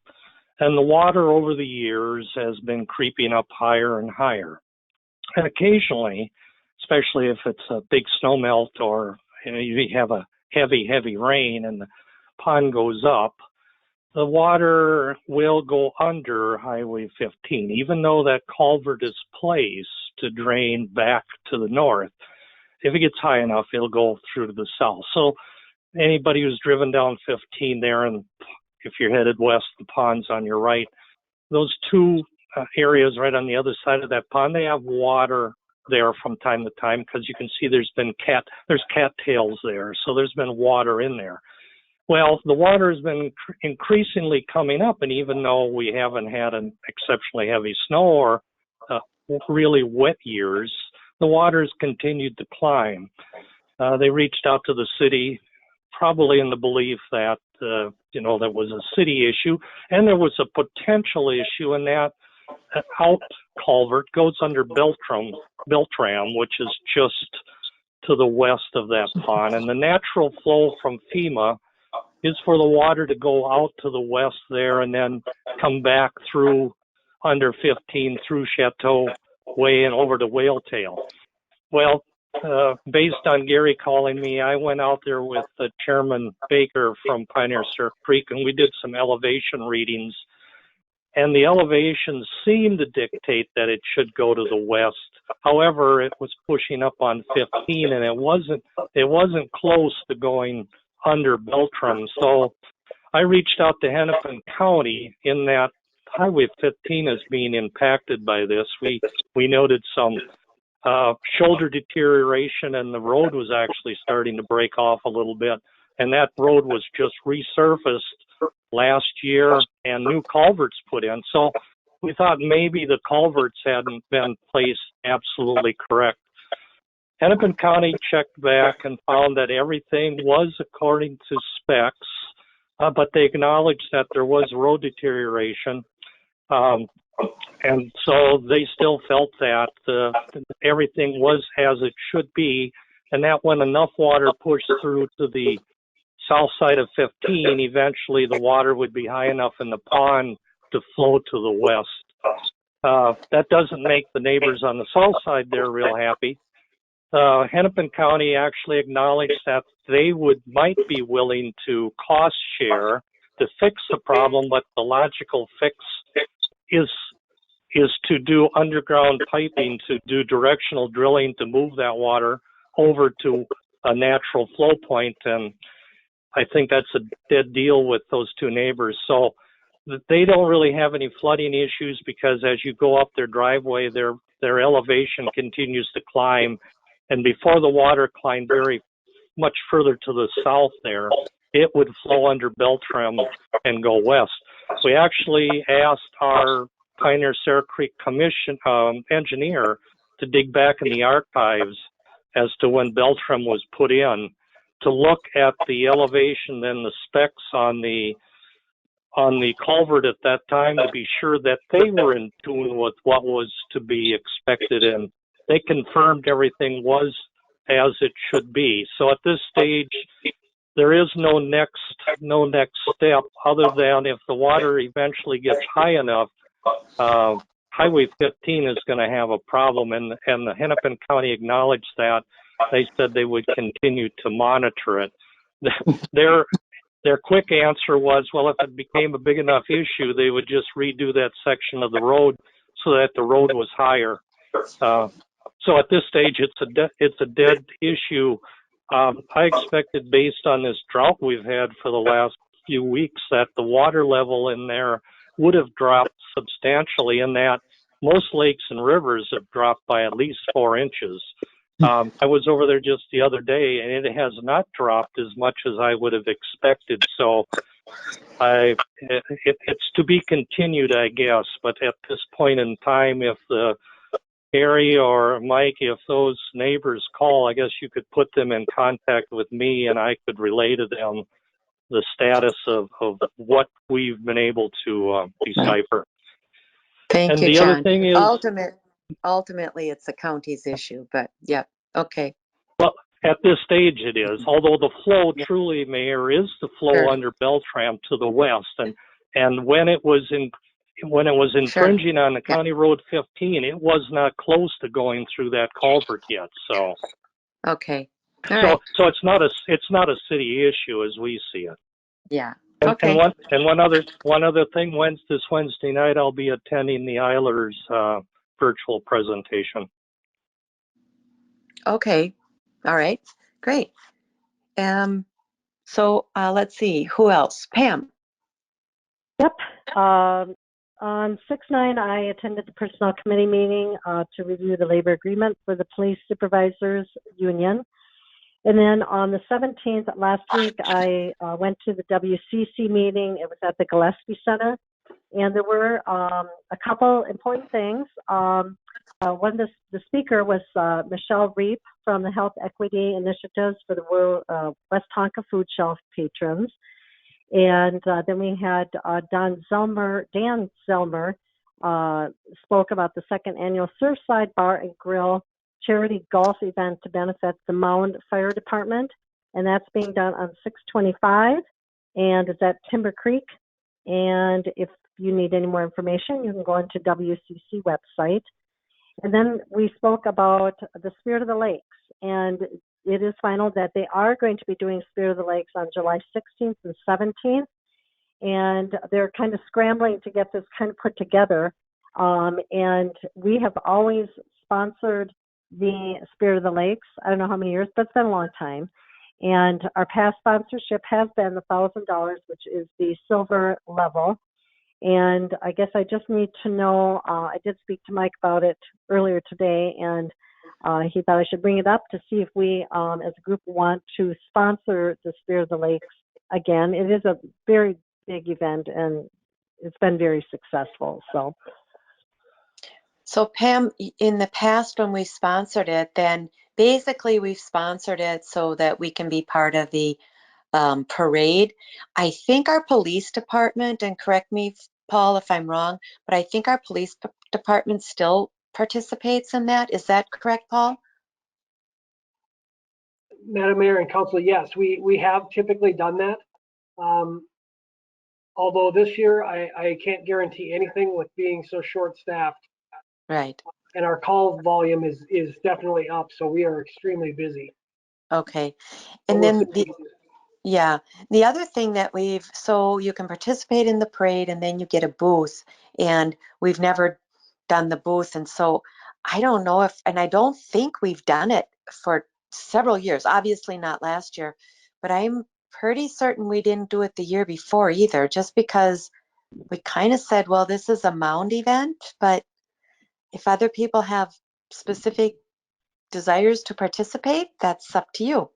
and the water over the years has been creeping up higher and higher. And occasionally, especially if it's a big snow melt or you have a heavy rain and the pond goes up, the water will go under Highway 15, even though that culvert is placed to drain back to the north. If it gets high enough, it'll go through to the south. So anybody who's driven down 15 there, and if you're headed west, the pond's on your right, those two areas right on the other side of that pond, they have water there from time to time, because you can see there's cattails there, so there's been water in there. Well, the water has been increasingly coming up, and even though we haven't had an exceptionally heavy snow or really wet years, the water's continued to climb. They reached out to the city, probably in the belief that that was a city issue, and there was a potential issue in that out culvert goes under Beltram, which is just to the west of that pond, and the natural flow from FEMA is for the water to go out to the west there and then come back through under 15 through Chateau Way and over to Whale Tail. Well, based on Gary calling me, I went out there with Chairman Baker from Pioneer Surf Creek, and we did some elevation readings. And the elevations seemed to dictate that it should go to the west. However, it was pushing up on 15, and it wasn't close to going under Beltram. So I reached out to Hennepin County in that Highway 15 is being impacted by this. We noted some shoulder deterioration, and the road was actually starting to break off a little bit. And that road was just resurfaced last year and new culverts put in. So we thought maybe the culverts hadn't been placed absolutely correct. Hennepin County checked back and found that everything was according to specs, but they acknowledged that there was road deterioration. And so they still felt that everything was as it should be, and that when enough water pushed through to the south side of 15, eventually the water would be high enough in the pond to flow to the west. That doesn't make the neighbors on the south side there real happy. Hennepin County actually acknowledged that they might be willing to cost share to fix the problem, but the logical fix is to do underground piping, to do directional drilling to move that water over to a natural flow point. And I think that's a dead deal with those two neighbors. So they don't really have any flooding issues, because as you go up their driveway, their elevation continues to climb. And before the water climbed very much further to the south there, it would flow under Beltram and go west. We actually asked our Pioneer Sarah Creek Commission engineer to dig back in the archives as to when Beltram was put in, to look at the elevation and the specs on the culvert at that time, to be sure that they were in tune with what was to be expected, and they confirmed everything was as it should be. So at this stage, there is no next step other than if the water eventually gets high enough, Highway 15 is going to have a problem, and the Hennepin County acknowledged that. They said they would continue to monitor it. Their quick answer was, well, if it became a big enough issue, they would just redo that section of the road so that the road was higher. So at this stage, it's a dead issue. I expected, based on this drought we've had for the last few weeks, that the water level in there would have dropped substantially, in that most lakes and rivers have dropped by at least 4 inches. I was over there just the other day, and it has not dropped as much as I would have expected. So it's to be continued, I guess. But at this point in time, if Harry or Mike, if those neighbors call, I guess you could put them in contact with me and I could relay to them the status of what we've been able to decipher. Thank And you, the other John. thing is, Ultimately, it's the county's issue, but yeah, okay. well, at this stage it is, although the flow Yeah. truly, Mayor, is the flow Sure. under Beltram to the west. And when it was infringing on the Yeah. County Road 15, it was not close to going through that culvert yet. So, Okay. All right. so it's not a city issue as we see it. Yeah. And, Okay. one other thing, this Wednesday night I'll be attending the Eilers virtual presentation. Okay. All right. Great. So let's see. Who else? Pam. Yep. On 6/9, I attended the Personnel Committee meeting to review the labor agreement for the Police Supervisors Union. And then on the 17th, last week, I went to the WCC meeting. It was at the Gillespie Center. And there were a couple important things. One, the speaker was Michelle Reap from the Health Equity Initiatives for the West Tonka Food Shelf patrons. And then we had Dan Zelmer spoke about the second annual Surfside Bar and Grill charity golf event to benefit the Mound Fire Department. And that's being done on 6/25, and it's at Timber Creek. And if you need any more information, you can go into WCC website. And then we spoke about the Spirit of the Lakes, and it is final that they are going to be doing Spirit of the Lakes on July 16th and 17th, and they're kind of scrambling to get this kind of put together. And we have always sponsored the Spirit of the Lakes. I don't know how many years, but it's been a long time. And our past sponsorship has been the $1,000, which is the silver level. And I guess I just need to know, I did speak to Mike about it earlier today, and he thought I should bring it up to see if we, as a group, want to sponsor the Spirit of the Lakes again. It is a very big event, and it's been very successful. So Pam, in the past when we sponsored it, then basically we've sponsored it so that we can be part of the parade. I think our police department, and correct me, Paul, if I'm wrong, but I think our police department still participates in that. Is that correct, Paul? Madam Mayor and Council, yes, we have typically done that. Although this year I can't guarantee anything with being so short-staffed. Right. And our call volume is definitely up, so we are extremely busy. Okay. And then the other thing that so you can participate in the parade and then you get a booth, and we've never done the booth. And so I don't know and I don't think we've done it for several years, obviously not last year, but I'm pretty certain we didn't do it the year before either, just because we kind of said, well, this is a Mound event, but if other people have specific desires to participate, that's up to you.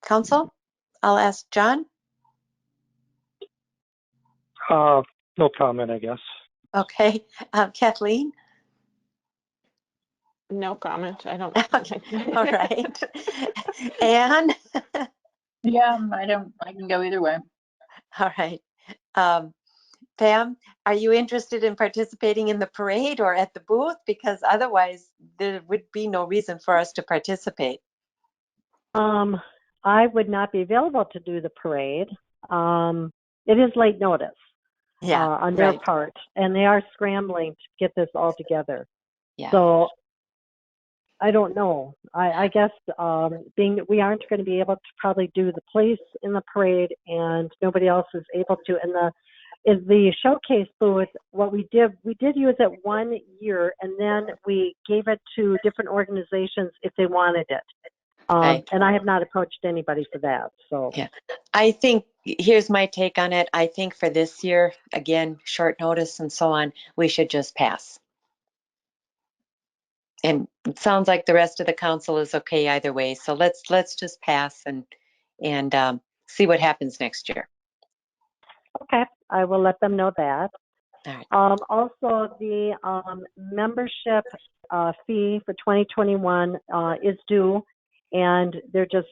Council, I'll ask John. No comment, I guess. Okay. Kathleen? No comment. I don't. All right. Anne? Yeah, I can go either way. All right. Pam, are you interested in participating in the parade or at the booth? Because otherwise there would be no reason for us to participate. I would not be available to do the parade. It is late notice on their part, and they are scrambling to get this all together. Yeah. So I don't know. I guess being that we aren't going to be able to probably do the place in the parade, and nobody else is able to. And the showcase booth, what we did use it 1 year, and then we gave it to different organizations if they wanted it. And I have not approached anybody for that. So yeah, I think here's my take on it. I think for this year, again, short notice and so on, we should just pass. And it sounds like the rest of the council is okay either way. So let's just pass and see what happens next year. Okay, I will let them know that. All right. Also, the membership fee for 2021 is due, and they're just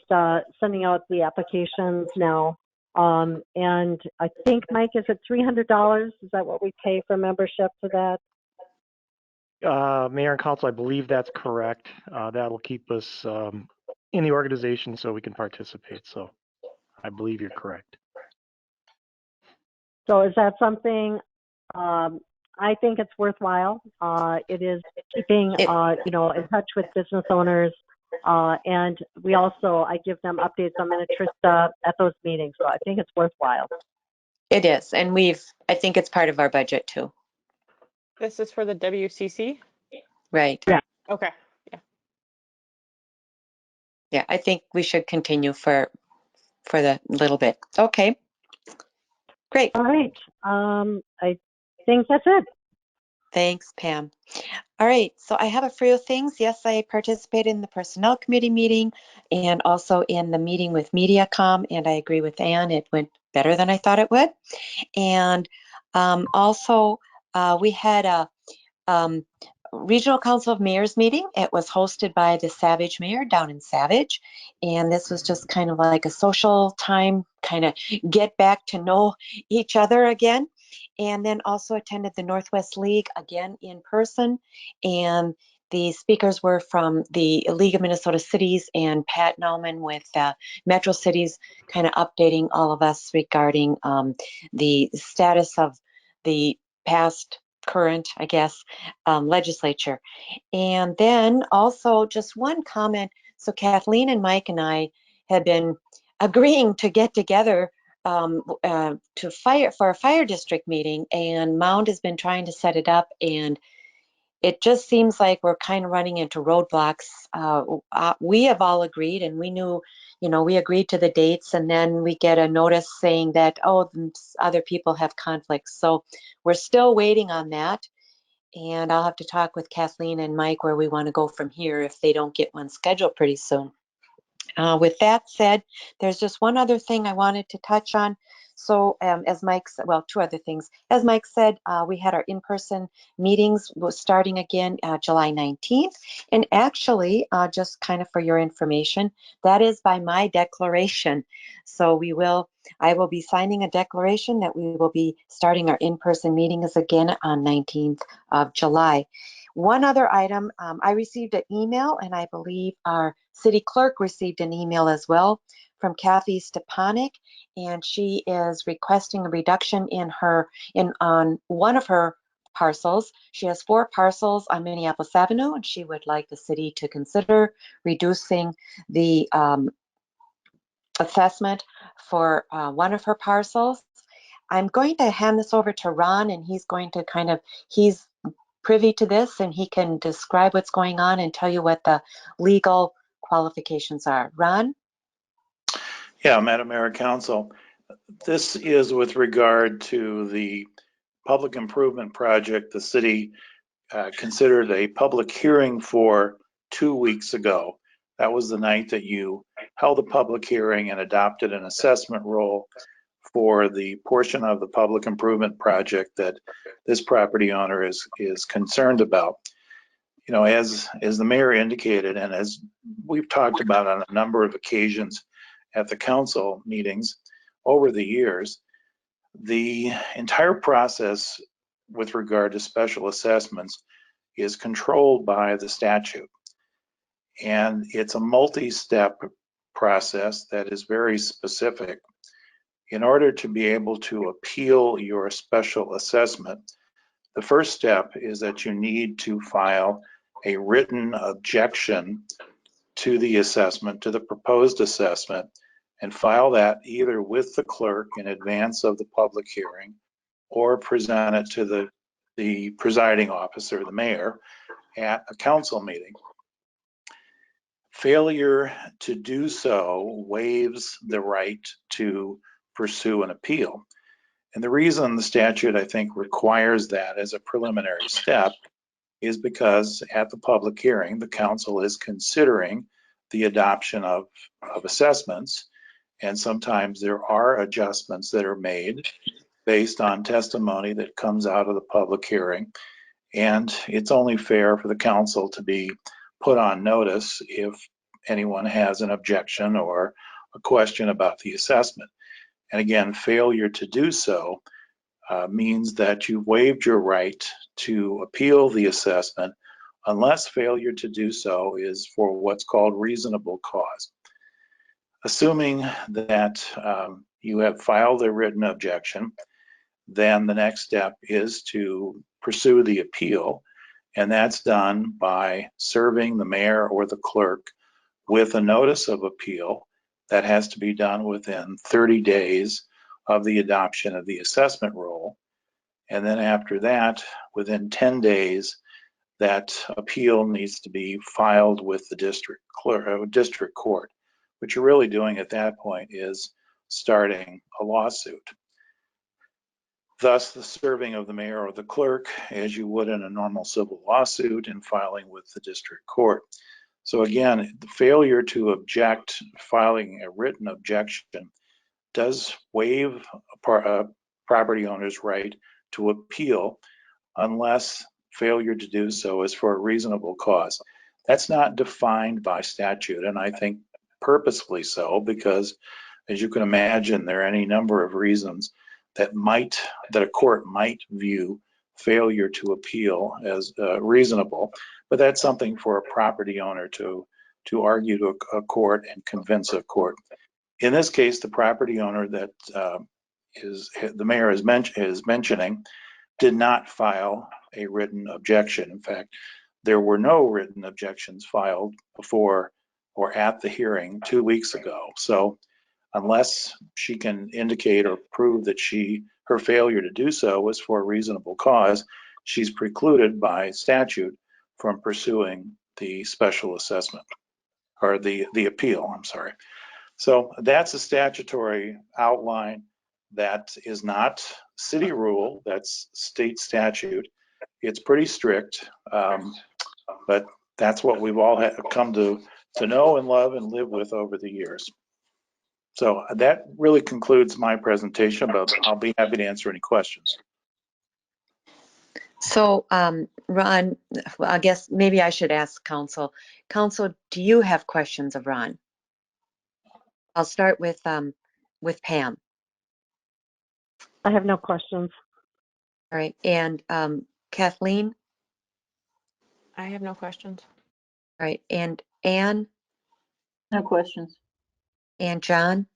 sending out the applications now. And I think, Mike, is it $300? Is that what we pay for membership for that? Mayor and Council, I believe that's correct. That'll keep us in the organization so we can participate. So I believe you're correct. So is that something? I think it's worthwhile. It is keeping, in touch with business owners. And I give them updates on Minnetrista at those meetings. So I think it's worthwhile. It is. And I think it's part of our budget too. This is for the WCC? Right. Yeah. Okay. Yeah. Yeah, I think we should continue for the little bit. Okay. Great. All right. I think that's it. Thanks, Pam. All right, so I have a few things. Yes, I participated in the Personnel Committee meeting and also in the meeting with MediaCom, and I agree with Ann, it went better than I thought it would. And also, we had a Regional Council of Mayors meeting. It was hosted by the Savage Mayor down in Savage, and this was just kind of like a social time, kind of get back to know each other again. And then also attended the Northwest League again in person, and the speakers were from the League of Minnesota Cities and Pat Nauman with Metro Cities, kind of updating all of us regarding the status of the past, current, I guess, legislature. And then also just one comment. So Kathleen and Mike and I had been agreeing to get together to for a fire district meeting, and Mound has been trying to set it up, and it just seems like we're kind of running into roadblocks. We have all agreed, and we knew, we agreed to the dates, and then we get a notice saying that, oh, other people have conflicts. So we're still waiting on that. And I'll have to talk with Kathleen and Mike where we want to go from here if they don't get one scheduled pretty soon. With that said, there's just one other thing I wanted to touch on. So as Mike said, well, two other things. As Mike said, we had our in-person meetings starting again July 19th. And actually, just kind of for your information, that is by my declaration. So I will be signing a declaration that we will be starting our in-person meetings again on 19th of July. One other item, I received an email, and I believe our city clerk received an email as well from Kathy Stepanek, and she is requesting a reduction on one of her parcels. She has 4 parcels on Minneapolis Avenue, and she would like the city to consider reducing the assessment for one of her parcels. I'm going to hand this over to Ron, and he's going to he's privy to this, and he can describe what's going on and tell you what the legal qualifications are. Ron? Yeah, Madam Mayor and Council, this is with regard to the public improvement project the city considered a public hearing for 2 weeks ago. That was the night that you held a public hearing and adopted an assessment role for the portion of the public improvement project that this property owner is concerned about. As the mayor indicated, and as we've talked about on a number of occasions at the council meetings over the years, the entire process with regard to special assessments is controlled by the statute. And it's a multi-step process that is very specific. In order to be able to appeal your special assessment, the first step is that you need to file a written objection to the assessment, to the proposed assessment, and file that either with the clerk in advance of the public hearing or present it to the presiding officer, the mayor, at a council meeting. Failure to do so waives the right to pursue an appeal. And the reason the statute, I think, requires that as a preliminary step is because at the public hearing, the council is considering the adoption of assessments, and sometimes there are adjustments that are made based on testimony that comes out of the public hearing. And it's only fair for the council to be put on notice if anyone has an objection or a question about the assessment. And again, failure to do so means that you've waived your right to appeal the assessment unless failure to do so is for what's called reasonable cause. Assuming that you have filed a written objection, then the next step is to pursue the appeal, and that's done by serving the mayor or the clerk with a notice of appeal that has to be done within 30 days of the adoption of the assessment rule. And then after that, within 10 days, that appeal needs to be filed with the district court. What you're really doing at that point is starting a lawsuit. Thus, the serving of the mayor or the clerk, as you would in a normal civil lawsuit, and filing with the district court. So again, the failure to object, filing a written objection, does waive a property owner's right to appeal unless failure to do so is for a reasonable cause. That's not defined by statute, and I think purposefully so, because as you can imagine, there are any number of reasons that a court might view failure to appeal as reasonable, but that's something for a property owner to argue to a court and convince a court. In this case, the property owner that the mayor is mentioning did not file a written objection. In fact, there were no written objections filed before or at the hearing 2 weeks ago. So unless she can indicate or prove that her failure to do so was for a reasonable cause, she's precluded by statute from pursuing the special assessment or the appeal, I'm sorry. So that's a statutory outline that is not city rule, that's state statute. It's pretty strict, but that's what we've all come to know and love and live with over the years. So that really concludes my presentation, but I'll be happy to answer any questions. So, Ron, I guess maybe I should ask Council. Council, do you have questions of Ron? I'll start with Pam. I have no questions. All right, and Kathleen? I have no questions. All right, and Anne? No questions. And John?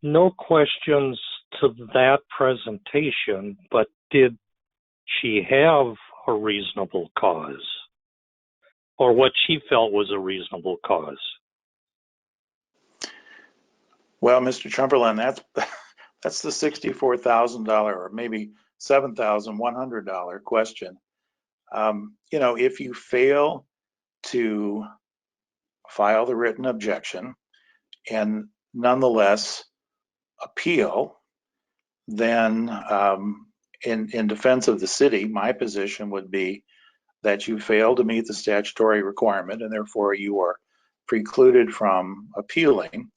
No questions to that presentation, but did she have a reasonable cause, or what she felt was a reasonable cause? Well, Mr. Trumperland, that's the $64,000 or maybe $7,100 question. If you fail to file the written objection and nonetheless appeal, then in defense of the city, my position would be that you fail to meet the statutory requirement and therefore you are precluded from appealing.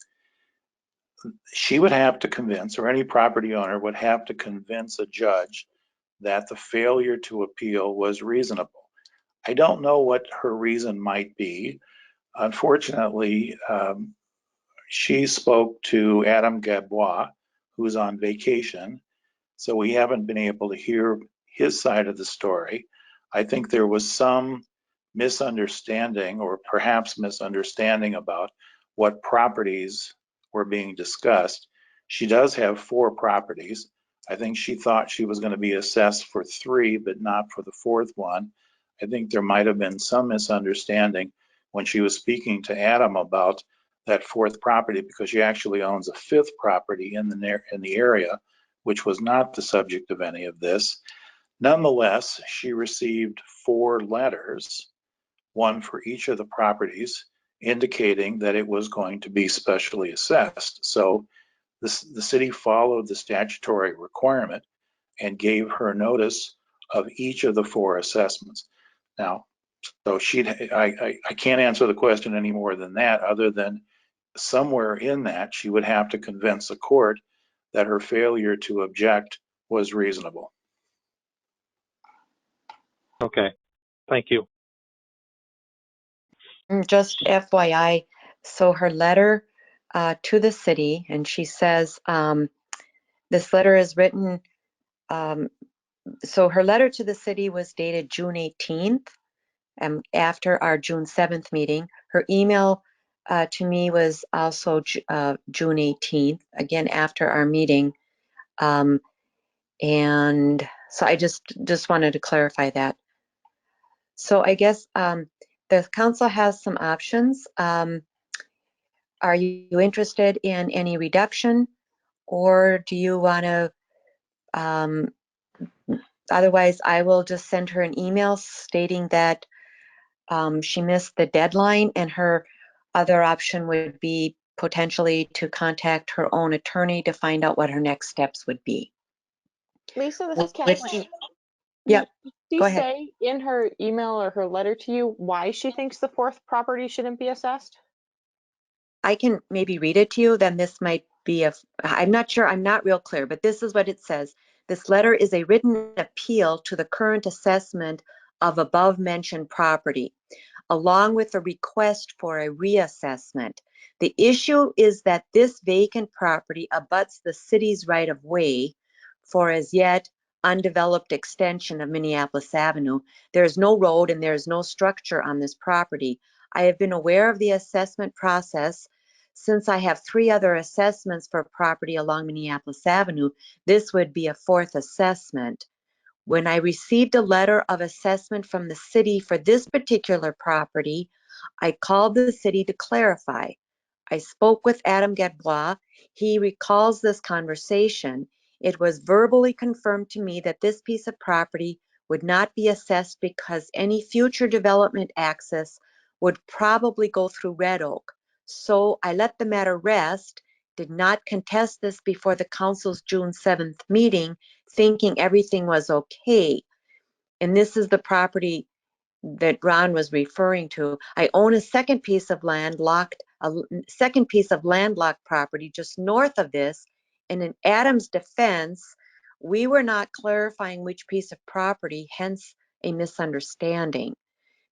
She would have to convince, or any property owner would have to convince a judge that the failure to appeal was reasonable. I don't know what her reason might be. Unfortunately, she spoke to Adam Gabois, who's on vacation, so we haven't been able to hear his side of the story. I think there was some misunderstanding or perhaps misunderstanding about what properties were being discussed. She does have 4 properties. I think she thought she was going to be assessed for 3, but not for the 4th one. I think there might have been some misunderstanding when she was speaking to Adam about that 4th property, because she actually owns a 5th property in the area, which was not the subject of any of this. Nonetheless, she received 4 letters, one for each of the properties, indicating that it was going to be specially assessed. So the city followed the statutory requirement and gave her notice of each of the 4 assessments. Now, so I can't answer the question any more than that, other than somewhere in that she would have to convince the court that her failure to object was reasonable. Okay, thank you. Just FYI, so her letter to the city, and she says this letter is written, so her letter to the city was dated June 18th, after our June 7th meeting. Her email to me was also June 18th, again after our meeting. And so I just wanted to clarify that. So I guess the council has some options. Are you interested in any reduction, or do you want to, otherwise I will just send her an email stating that she missed the deadline, and her other option would be potentially to contact her own attorney to find out what her next steps would be. Lisa, this is Which, Kathleen. yeah, Did she go ahead. say in her email or her letter to you why she thinks the fourth property shouldn't be assessed? I can maybe read it to you, then this might be I'm not sure, I'm not real clear, but this is what it says. This letter is a written appeal to the current assessment of above mentioned property, along with a request for a reassessment. The issue is that this vacant property abuts the city's right of way for as yet undeveloped extension of Minneapolis Avenue. There is no road and there is no structure on this property. I have been aware of the assessment process since I have 3 other assessments for property along Minneapolis Avenue. This would be a 4th assessment. When I received a letter of assessment from the city for this particular property, I called the city to clarify. I spoke with Adam Gadbois. He recalls this conversation. It was verbally confirmed to me that this piece of property would not be assessed because any future development access would probably go through Red Oak. So I let the matter rest, did not contest this before the council's June 7th meeting, thinking everything was okay. And this is the property that Ron was referring to. I own a second piece of landlocked property just north of this. And in Adam's defense, we were not clarifying which piece of property, hence a misunderstanding.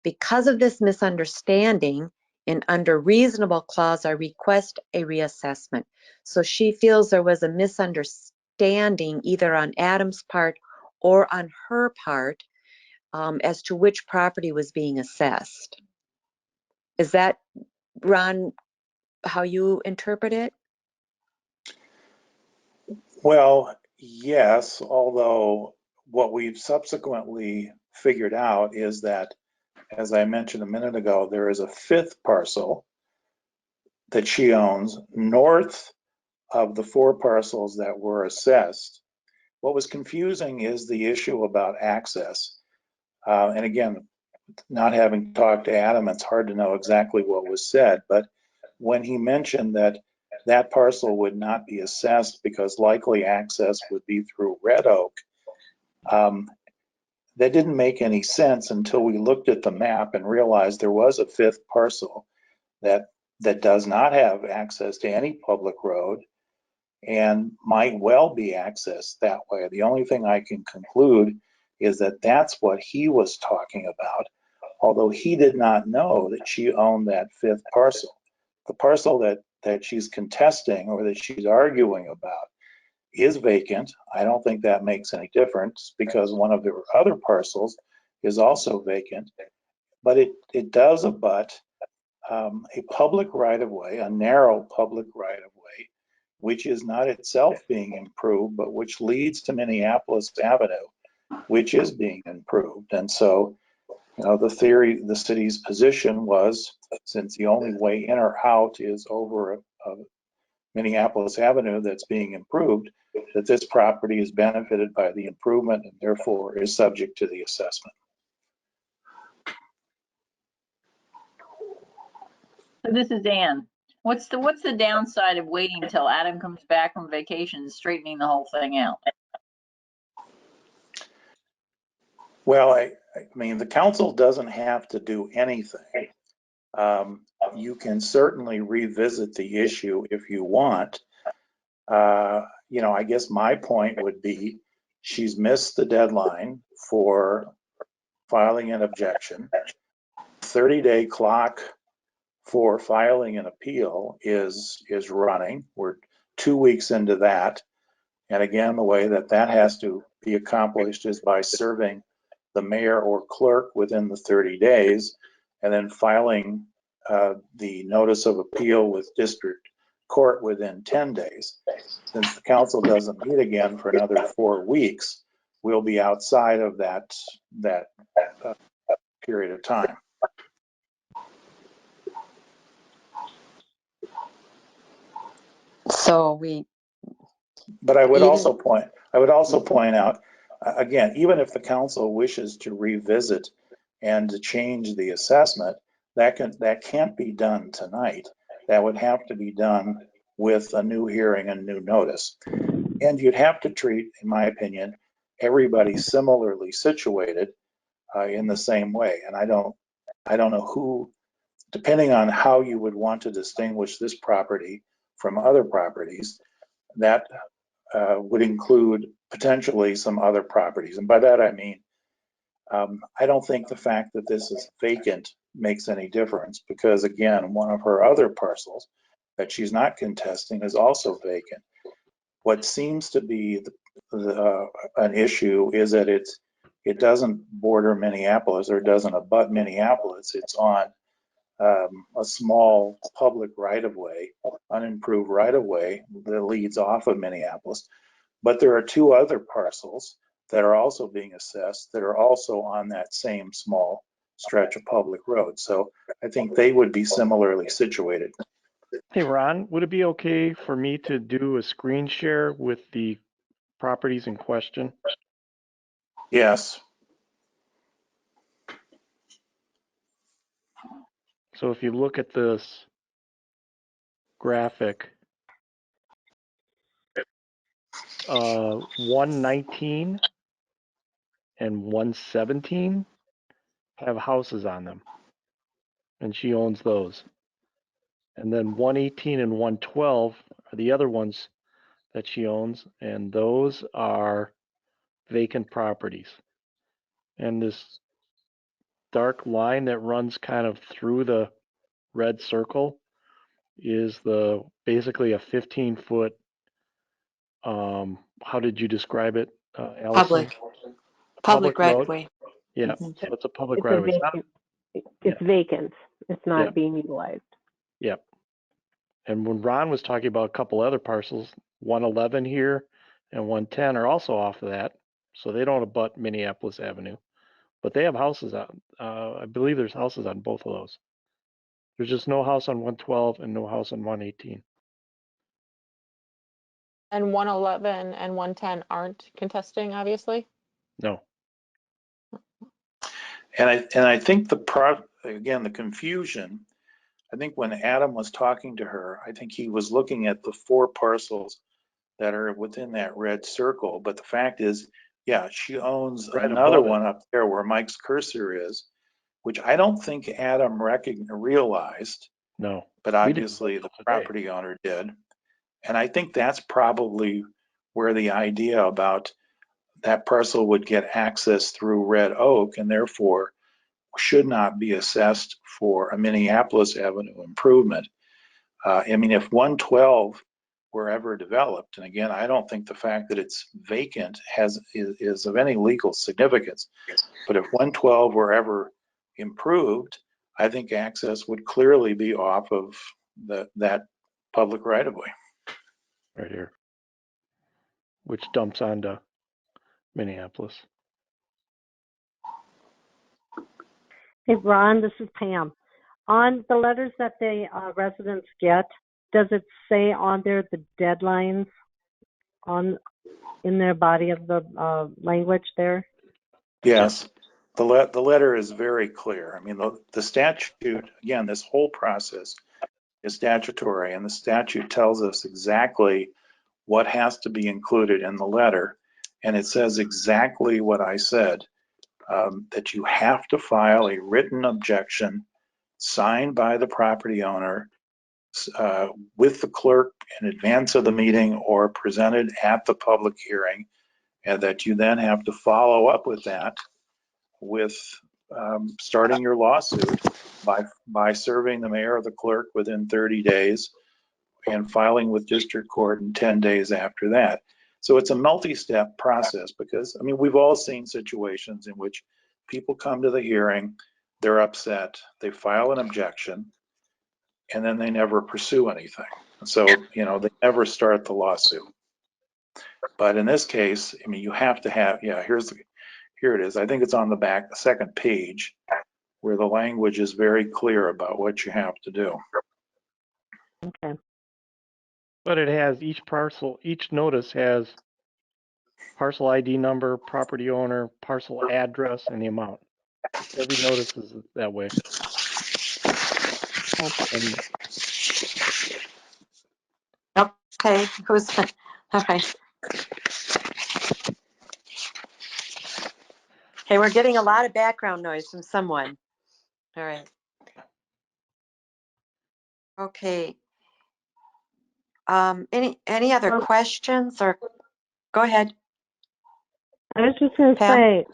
Because of this misunderstanding, and under reasonable clause, I request a reassessment. So she feels there was a misunderstanding either on Adam's part or on her part as to which property was being assessed. Is that, Ron, how you interpret it? Well, yes, although what we've subsequently figured out is that, as I mentioned a minute ago, there is a 5th parcel that she owns north of the 4 parcels that were assessed. What was confusing is the issue about access. And again, not having talked to Adam, it's hard to know exactly what was said, but when he mentioned that that parcel would not be assessed because likely access would be through Red Oak, that didn't make any sense until we looked at the map and realized there was a 5th parcel that does not have access to any public road and might well be accessed that way. The only thing I can conclude is that that's what he was talking about, although he did not know that she owned that 5th parcel. The parcel that she's contesting or that she's arguing about is vacant. I don't think that makes any difference because one of the other parcels is also vacant, but it does abut a public right-of-way, a narrow public right-of-way, which is not itself being improved, but which leads to Minneapolis Avenue, which is being improved. And so, the city's position was, since the only way in or out is over a Minneapolis Avenue that's being improved, that this property is benefited by the improvement and therefore is subject to the assessment. So this is Ann. What's the downside of waiting until Adam comes back from vacation and straightening the whole thing out? Well, I mean, the council doesn't have to do anything. You can certainly revisit the issue if you want. you know, I guess my point would be she's missed the deadline for filing an objection. 30-day clock for filing an appeal is running. We're 2 weeks into that. And again, the way that has to be accomplished is by serving the mayor or clerk within the 30 days and then filing the notice of appeal with district court within 10 days. Since the council doesn't meet again for another 4 weeks, we'll be outside of that period of time. So But I would also point out, again, even if the council wishes to revisit and to change the assessment, that can't be done tonight. That would have to be done with a new hearing and new notice. And you'd have to treat, in my opinion, everybody similarly situated in the same way. And I don't know who, depending on how you would want to distinguish this property from other properties, that would include potentially some other properties. And by that I mean, I don't think the fact that this is vacant makes any difference, because again, one of her other parcels that she's not contesting is also vacant. What seems to be an issue is that it doesn't border Minneapolis, or doesn't abut Minneapolis. It's on a small public right-of-way, unimproved right-of-way that leads off of Minneapolis. But there are 2 other parcels that are also being assessed that are also on that same small stretch of public road. So I think they would be similarly situated. Hey, Ron, would it be okay for me to do a screen share with the properties in question? Yes. So if you look at this graphic, 119 and 117 have houses on them, and she owns those. And then 118 and 112 are the other ones that she owns, and those are vacant properties. And this dark line that runs kind of through the red circle is basically a 15-foot, how did you describe it, Allison? public right road. of way. Yeah, Mhm. so it's a public It's right of way. It's vacant. It's not Yeah. being utilized. Yep. And when Ron was talking about a couple other parcels, 111 here and 110 are also off of that, so they don't abut Minneapolis Avenue, but they have houses on. I believe there's houses on both of those. There's just no house on 112 and no house on 118. And 111 and 110 aren't contesting, obviously. No. And I think again, the confusion, I think when Adam was talking to her, I think he was looking at the 4 parcels that are within that red circle. But the fact is, yeah, she owns Right another above it. one up there where Mike's cursor is, which I don't think Adam realized, No. but We didn't obviously the today. property owner did. And I think that's probably where the idea about that parcel would get access through Red Oak and therefore should not be assessed for a Minneapolis Avenue improvement. I mean, if 112 were ever developed, and again, I don't think the fact that it's vacant is of any legal significance, but if 112 were ever improved, I think access would clearly be off of that public right-of-way. Right here, which dumps onto Minneapolis. Hey, Ron, this is Pam. On the letters that the residents get, does it say on there the deadlines in their body of the language there? Yes, the letter is very clear. I mean, the statute, again, this whole process is statutory, and the statute tells us exactly what has to be included in the letter. And it says exactly what I said, that you have to file a written objection signed by the property owner, with the clerk in advance of the meeting or presented at the public hearing, and that you then have to follow up with that with starting your lawsuit by serving the mayor or the clerk within 30 days and filing with district court in 10 days after that. So it's a multi-step process because, I mean, we've all seen situations in which people come to the hearing, they're upset, they file an objection, and then they never pursue anything. So, you know, they never start the lawsuit. But in this case, I mean, you have to have, yeah, here it is. I think it's on the back, the second page, where the language is very clear about what you have to do. Okay. But it has each parcel, each notice has parcel ID number, property owner, parcel address, and the amount. Every notice is that way. And Okay, who's, all right. Okay, we're getting a lot of background noise from someone. All right. Okay. Any other questions or go ahead? I was just going to Pam?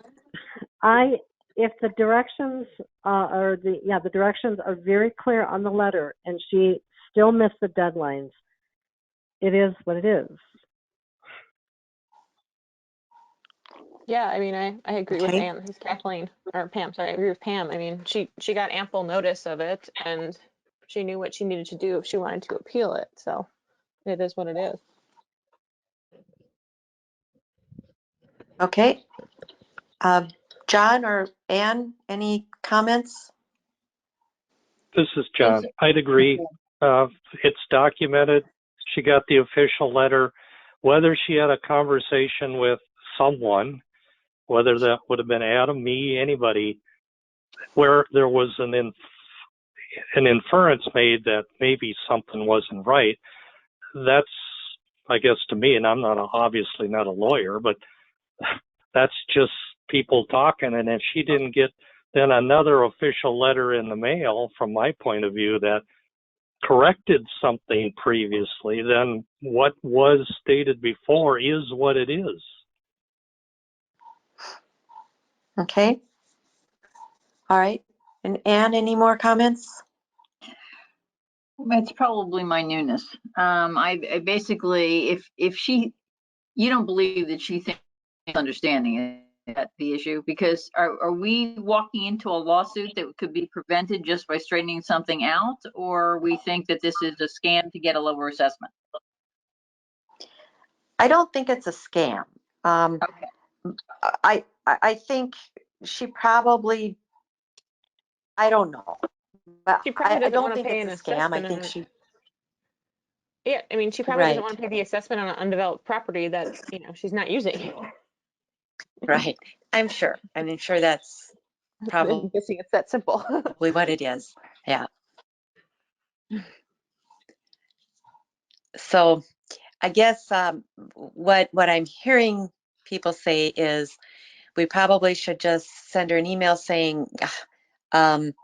say, if the directions the directions are very clear on the letter, and she still missed the deadlines, it is what it is. Yeah, I mean, I agree with Okay. Ann. This is Kathleen, or Pam, sorry, I agree with Pam. I mean, she got ample notice of it, and she knew what she needed to do if she wanted to appeal it. So it is what it is. Okay. John or Ann, any comments? This is John. I'd agree. It's documented. She got the official letter. Whether she had a conversation with someone, whether that would have been Adam, me, anybody, where there was an inference made that maybe something wasn't right, that's, I guess, to me, and I'm not obviously not a lawyer, but that's just people talking. And if she didn't get then another official letter in the mail, from my point of view, that corrected something previously, then what was stated before is what it is. Okay. All right. And Ann, any more comments? It's probably my newness. I basically, if you don't believe that she thinks understanding that the issue, because are we walking into a lawsuit that could be prevented just by straightening something out, or we think that this is a scam to get a lower assessment? I don't think it's a scam. Okay. I think she probably, I don't know, but She probably I doesn't don't want to think pay it's an a scam. I assessment think on, she, yeah, I mean, she probably doesn't right, want to pay the assessment on an undeveloped property that, you know, she's not using. right. I'm sure that's I'm probably guessing it's that simple. what it is. Yeah. So I guess what I'm hearing people say is we probably should just send her an email saying that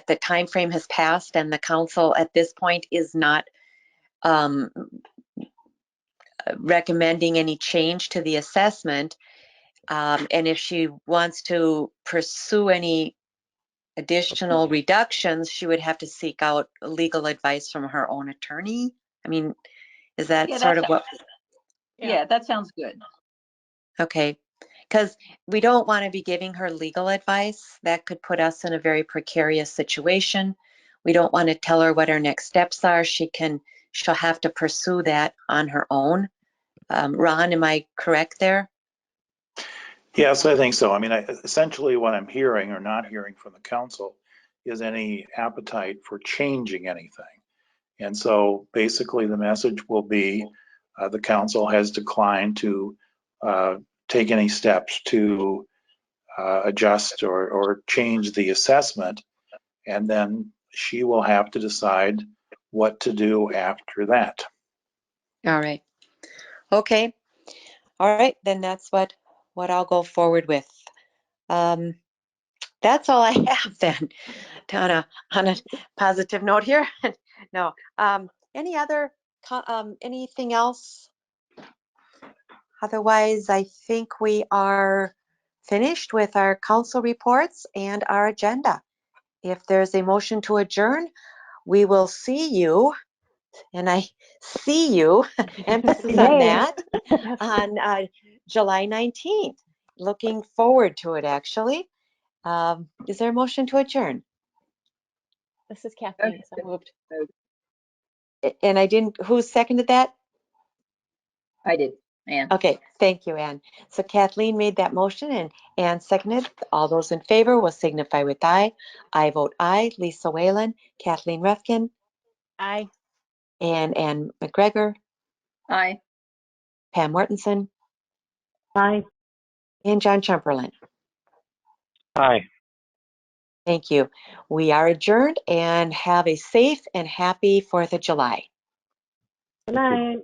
the time frame has passed and the council at this point is not recommending any change to the assessment. And if she wants to pursue any additional reductions, she would have to seek out legal advice from her own attorney. I mean, is that sort of what? Yeah, that sounds good. Okay. Because we don't want to be giving her legal advice. That could put us in a very precarious situation. We don't want to tell her what our next steps are. She'll have to pursue that on her own. Ron, am I correct there? Yes, I think so. I mean, essentially what I'm hearing or not hearing from the council is any appetite for changing anything. And so basically the message will be the council has declined to take any steps to adjust or change the assessment. And then she will have to decide what to do after that. All right. Okay. All right. Then that's what I'll go forward with. That's all I have then. On a positive note here. No. Any other, anything else? Otherwise, I think we are finished with our council reports and our agenda. If there's a motion to adjourn, we will see you, and I see you, emphasis on Yay. that, on July 19th. Looking forward to it, actually. Is there a motion to adjourn? This is Kathleen, so moved. And I didn't, who seconded that? I did, Ann. Okay, thank you, Ann. So Kathleen made that motion and Ann seconded. All those in favor will signify with aye. I vote aye. Lisa Whalen, Kathleen Refkin, Aye. and Ann McGregor, Aye. Pam Mortensen, Bye. and John Chamberlain. Aye. Thank you. We are adjourned and have a safe and happy 4th of July. Good night.